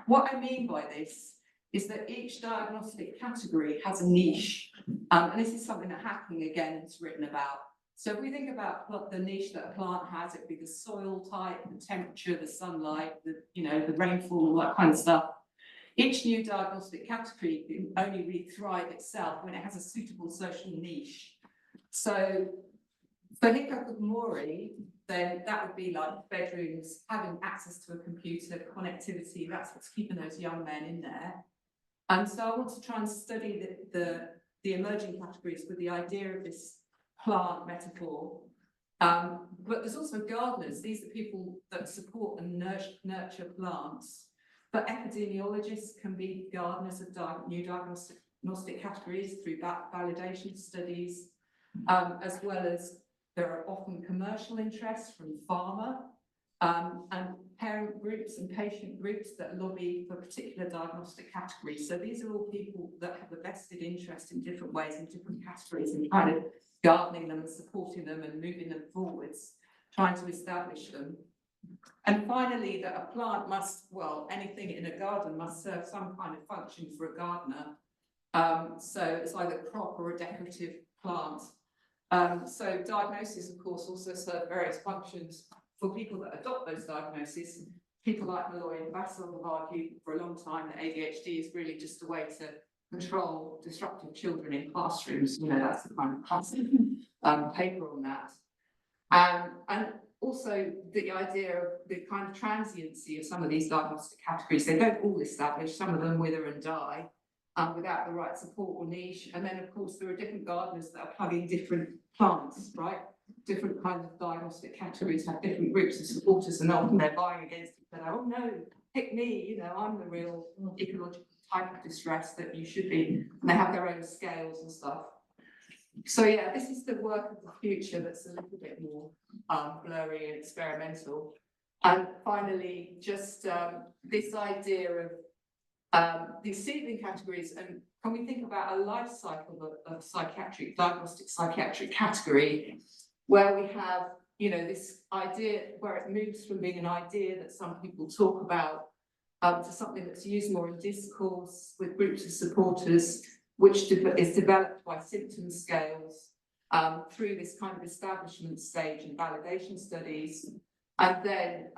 what I mean by this is that each diagnostic category has a niche, and this is something that Hacking again has written about. So if we think about the niche that a plant has, it would be the soil type, the temperature, the sunlight, the rainfall, all that kind of stuff. Each new diagnostic category can only really thrive itself when it has a suitable social niche. So for hikikomori, then that would be like bedrooms, having access to a computer, connectivity, that's what's keeping those young men in there. And so I want to try and study the emerging categories with the idea of this plant metaphor. But there's also gardeners. These are people that support and nurture plants. But epidemiologists can be gardeners of new diagnostic categories through validation studies, as well as there are often commercial interests from pharma and parent groups and patient groups that lobby for particular diagnostic categories. So these are all people that have a vested interest in different ways in different categories and kind of gardening them and supporting them and moving them forwards, trying to establish them. And finally, that a plant must, well, anything in a garden must serve some kind of function for a gardener. So it's either crop or a decorative plant. So diagnosis, of course, also serve various functions for people that adopt those diagnoses. People like Malloy and Bassel have argued for a long time that ADHD is really just a way to control disruptive children in classrooms. You know, that's the kind of classic paper on that. And also the idea of the kind of transiency of some of these diagnostic categories. They don't all establish, some of them wither and die without the right support or niche. And then, of course, there are different gardeners that are plugging different plants, right? Different kinds of diagnostic categories have different groups of supporters, and often they're vying against each other. Oh no, pick me, you know, I'm the real ecological type of distress that you should be. And they have their own scales and stuff. So yeah, this is the work of the future that's a little bit more blurry and experimental. And finally, just this idea of these seedling categories, and can we think about a life cycle of psychiatric, diagnostic psychiatric category, where we have, you know, this idea where it moves from being an idea that some people talk about to something that's used more in discourse with groups of supporters, which is developed by symptom scales through this kind of establishment stage and validation studies. And then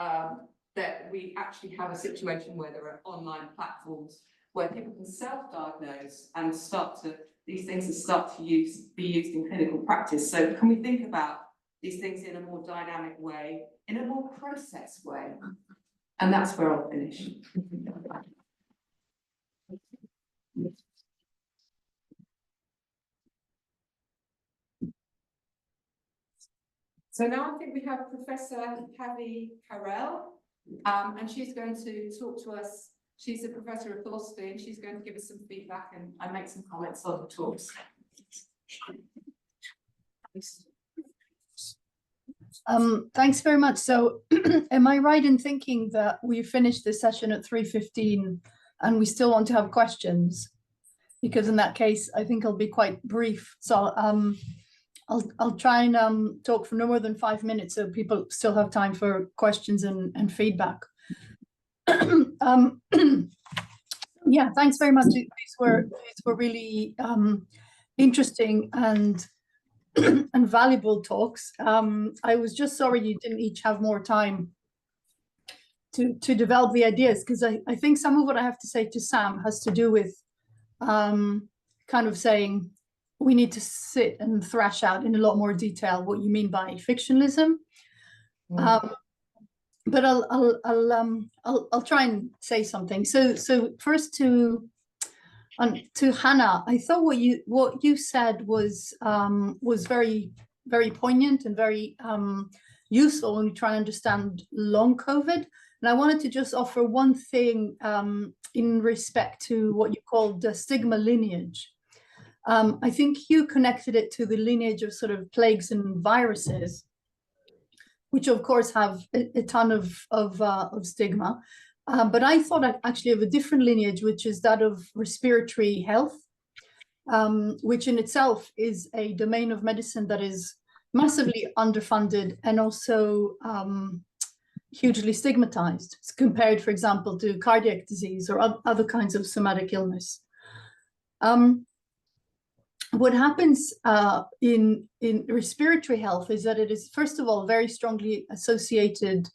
that we actually have a situation where there are online platforms where people can self-diagnose and these things start to be used in clinical practice. So can we think about these things in a more dynamic way, in a more processed way? And that's where I'll finish. So now I think we have Professor Havi Carel, and she's going to talk to us. She's a professor of philosophy, and she's going to give us some feedback and make some comments on the talks. Thanks very much. So am I right in thinking that we finished this session at 3:15 and we still want to have questions? Because in that case, I think I'll be quite brief. So I'll try and talk for no more than 5 minutes so people still have time for questions and feedback. Yeah, thanks very much. These were really interesting and valuable talks. I was just sorry you didn't each have more time to develop the ideas, because I think some of what I have to say to Sam has to do with kind of saying we need to sit and thrash out in a lot more detail what you mean by fictionalism. But I'll try and say something. So first to Hannah, I thought what you said was very, very poignant and very useful when we try and understand long COVID. And I wanted to just offer one thing in respect to what you called the stigma lineage. I think you connected it to the lineage of sort of plagues and viruses, which of course have a ton of stigma. But I thought actually of a different lineage, which is that of respiratory health, which in itself is a domain of medicine that is massively underfunded and also hugely stigmatized compared, for example, to cardiac disease or other kinds of somatic illness. What happens in respiratory health is that it is, first of all, very strongly associated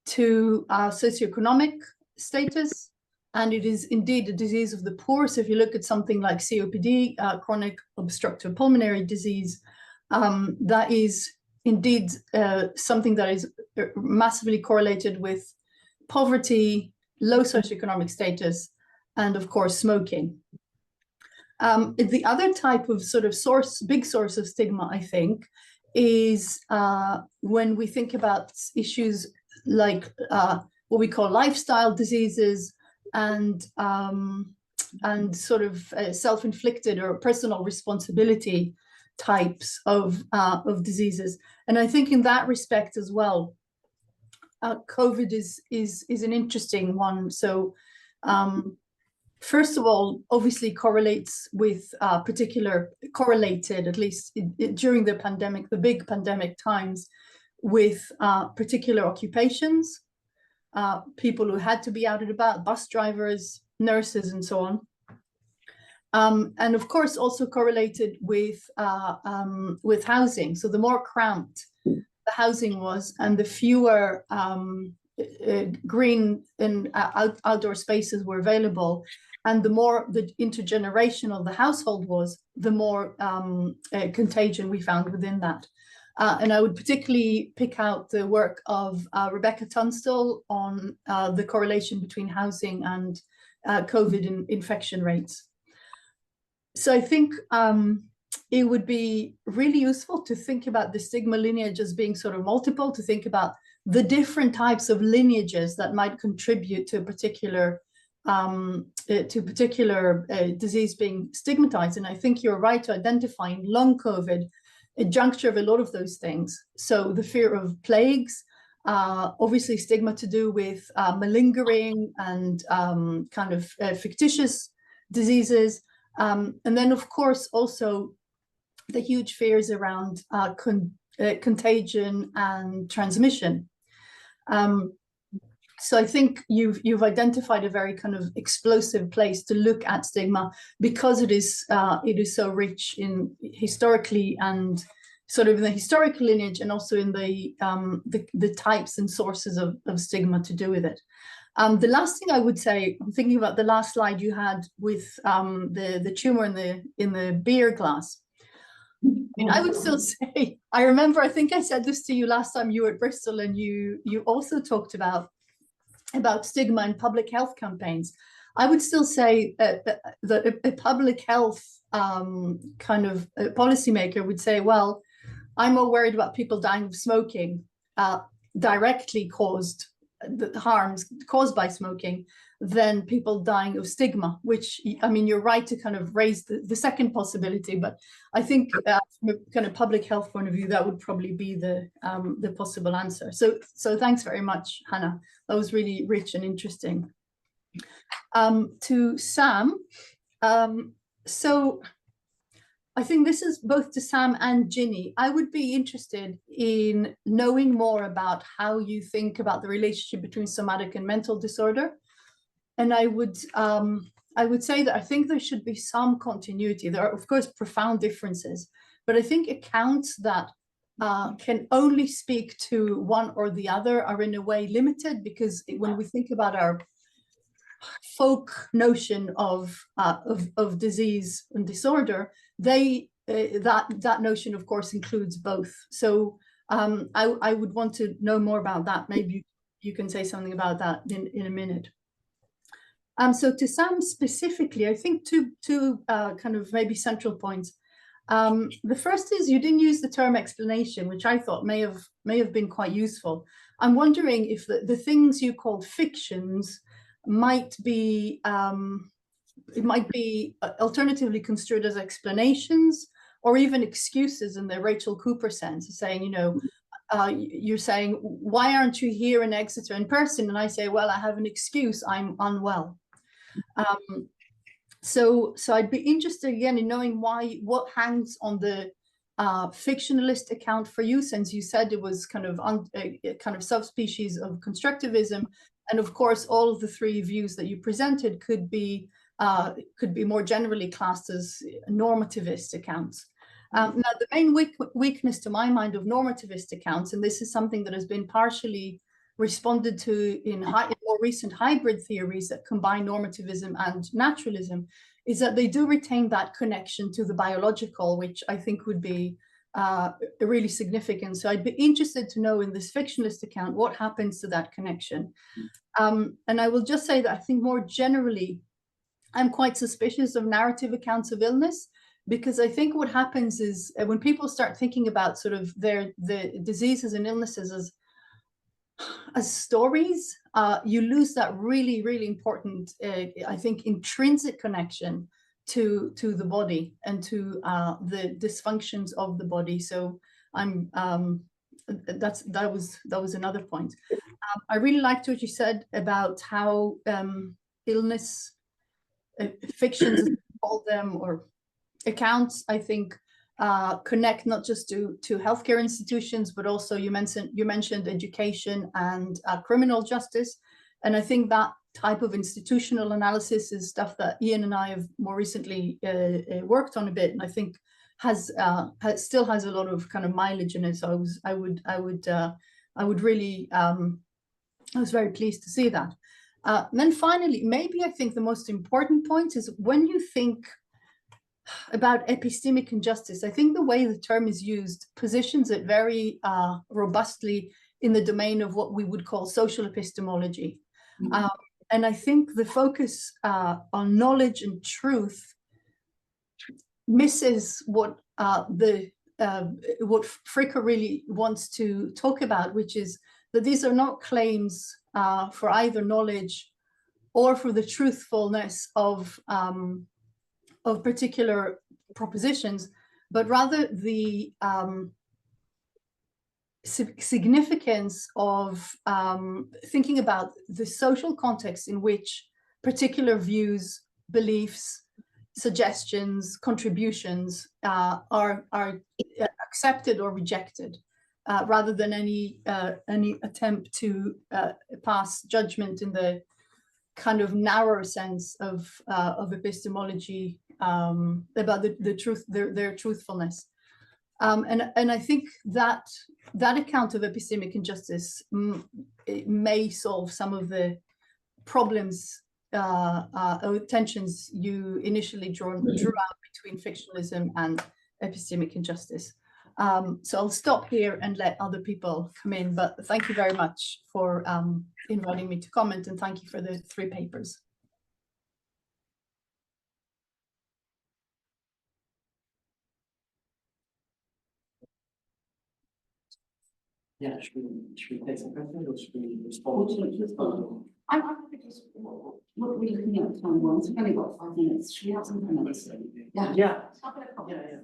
to socioeconomic status, and it is indeed a disease of the poor. So if you look at something like COPD, chronic obstructive pulmonary disease, that is indeed something that is massively correlated with poverty, low socioeconomic status, and of course smoking. The other type of sort of big source of stigma, I think, is when we think about issues like what we call lifestyle diseases and sort of self-inflicted or personal responsibility types of diseases. And I think in that respect as well, COVID is an interesting one. So first of all, obviously correlates with correlated, at least during the pandemic, the big pandemic times, with particular occupations, people who had to be out and about, bus drivers, nurses, and so on. And of course, also correlated with housing. So the more cramped the housing was, and the fewer green and outdoor spaces were available, and the more the intergenerational the household was, the more contagion we found within that. And I would particularly pick out the work of Rebecca Tunstall on the correlation between housing and COVID infection rates. So I think it would be really useful to think about the stigma lineage as being sort of multiple, to think about the different types of lineages that might contribute to a particular disease being stigmatized. And I think you're right to identify in long COVID a juncture of a lot of those things. So the fear of plagues, obviously stigma to do with malingering and kind of fictitious diseases. And then, of course, also the huge fears around contagion and transmission. So I think you've identified a very kind of explosive place to look at stigma, because it is so rich in historically and sort of in the historical lineage, and also in the types and sources of stigma to do with it. The last thing I would say, I'm thinking about the last slide you had with the tumor in the beer glass. And I would still say, I remember, I think I said this to you last time you were at Bristol, and you also talked about stigma in public health campaigns. I would still say that a public health kind of policymaker would say, well, I'm more worried about people dying of smoking, directly caused, the harms caused by smoking, than people dying of stigma, which, I mean, you're right to kind of raise the second possibility, but I think from a kind of public health point of view, that would probably be the possible answer. So thanks very much, Hannah. That was really rich and interesting. To Sam, so I think this is both to Sam and Ginny. I would be interested in knowing more about how you think about the relationship between somatic and mental disorder. And I would say that I think there should be some continuity. There are, of course, profound differences, but I think accounts that can only speak to one or the other are in a way limited, because when we think about our folk notion of disease and disorder, that notion, of course, includes both. So I would want to know more about that. Maybe you can say something about that in a minute. So to Sam specifically, I think two kind of maybe central points. The first is you didn't use the term explanation, which I thought may have been quite useful. I'm wondering if the things you called fictions might be alternatively construed as explanations, or even excuses in the Rachel Cooper sense, saying, you know, you're saying, why aren't you here in Exeter in person? And I say, well, I have an excuse, I'm unwell. So I'd be interested again in knowing what hangs on the fictionalist account for you, since you said it was kind of subspecies of constructivism, and of course all of the three views that you presented could be more generally classed as normativist accounts. Now, the main weakness to my mind of normativist accounts, and this is something that has been partially responded to in more recent hybrid theories that combine normativism and naturalism, is that they do retain that connection to the biological, which I think would be really significant. So I'd be interested to know in this fictionalist account, what happens to that connection? And I will just say that I think more generally, I'm quite suspicious of narrative accounts of illness, because I think what happens is when people start thinking about sort of the diseases and illnesses as stories, you lose that really, really important, I think, intrinsic connection to the body and to the dysfunctions of the body. So that was another point. I really liked what you said about how illness fictions, as we call them, or accounts, I think, connect not just to healthcare institutions, but also you mentioned education and criminal justice. And I think that type of institutional analysis is stuff that Ian and I have more recently worked on a bit, and I think still has a lot of kind of mileage in it. So I was very pleased to see that. And then finally, maybe I think the most important point is when you think about epistemic injustice, I think the way the term is used positions it very robustly in the domain of what we would call social epistemology. And I think the focus on knowledge and truth misses what Fricker really wants to talk about, which is that these are not claims for either knowledge or for the truthfulness of particular propositions, but rather the significance of thinking about the social context in which particular views, beliefs, suggestions, contributions are accepted or rejected. rather than any attempt to pass judgment in the kind of narrower sense of epistemology about the truth, their truthfulness. And I think that account of epistemic injustice it may solve some of the problems or tensions you initially drew out between fictionalism and epistemic injustice. So I'll stop here and let other people come in, but thank you very much for inviting me to comment, and thank you for the 3 papers. Yeah, should we take some questions or should we respond? I'm happy to just, what are we looking at time ones? We've only got 5 minutes. Should we have some comments? Yeah. Yeah. Yeah.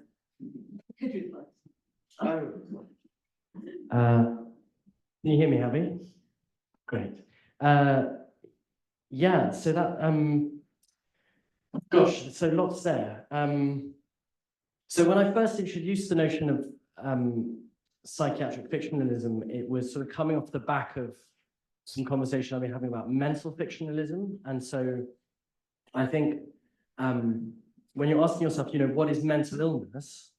Oh. Can you hear me, Havi? Great. Yeah, so that gosh, so lots there. So when I first introduced the notion of psychiatric fictionalism, it was sort of coming off the back of some conversation I've been having about mental fictionalism. And so I think when you're asking yourself, what is mental illness?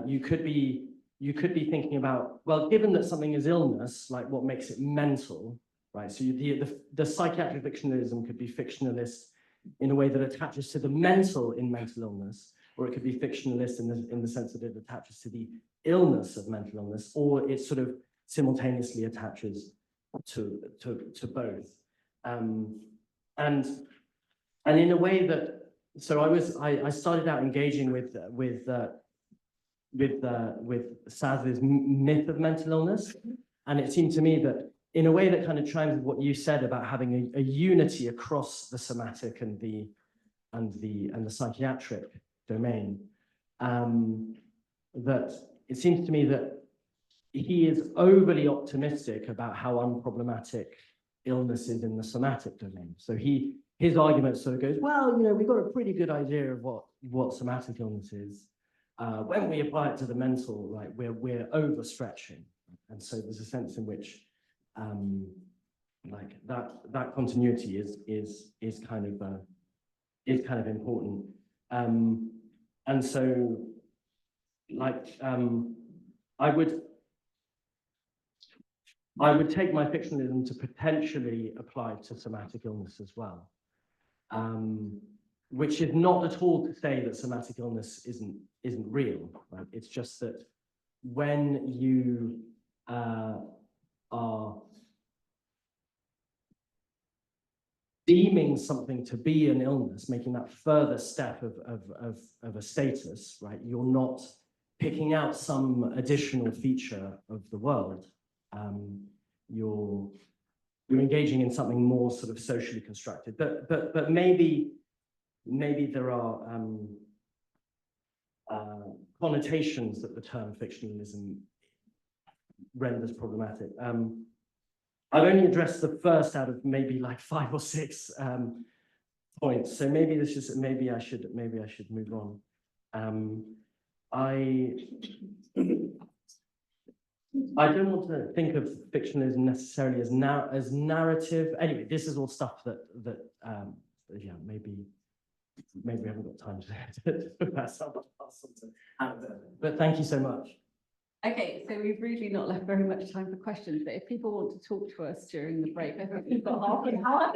You could be thinking about, well, given that something is illness, like what makes it mental, right? So the psychiatric fictionalism could be fictionalist in a way that attaches to the mental in mental illness, or it could be fictionalist in the sense that it attaches to the illness of mental illness, or it sort of simultaneously attaches to both. And in a way that, so I started out engaging with Sadler's myth of mental illness, and it seemed to me that in a way that kind of chimes with what you said about having a unity across the somatic and the psychiatric domain, that it seems to me that he is overly optimistic about how unproblematic illness is in the somatic domain. So his argument sort of goes, well, we've got a pretty good idea of what somatic illness is. When we apply it to the mental, like we're overstretching, and so there's a sense in which, like that continuity is kind of important, and so like I would take my fictionalism to potentially apply to somatic illness as well, which is not at all to say that somatic illness isn't real, right? It's just that when you are deeming something to be an illness, making that further step of a status, right? You're not picking out some additional feature of the world. You're engaging in something more sort of socially constructed, but maybe there are connotations that the term fictionalism renders problematic. I've only addressed the first out of maybe like 5 or 6 points, so maybe I should move on. I don't want to think of fictionalism necessarily as narrative. Anyway, this is all stuff that yeah, maybe we haven't got time to pass on. But thank you so much. Okay, so we've really not left very much time for questions, but if people want to talk to us during the break, I think we've got half an hour.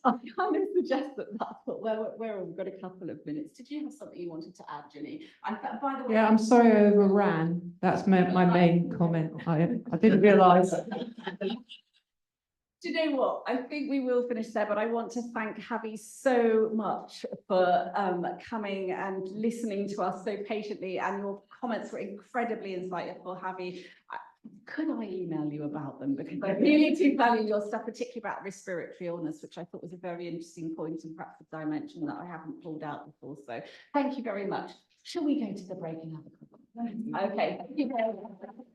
I kind of suggest that's what we've got a couple of minutes. Did you have something you wanted to add, Ginny? And by the way, Yeah, I'm sorry I overran. That's my main comment. I didn't realise. do you know what? I think we will finish there, but I want to thank Havi so much for coming and listening to us so patiently, and your comments were incredibly insightful, Havi. Could I email you about them? Because I really do value your stuff, particularly about respiratory illness, which I thought was a very interesting point and perhaps a dimension that I haven't pulled out before. So thank you very much. Shall we go to the break and have a couple? Okay, thank you very much.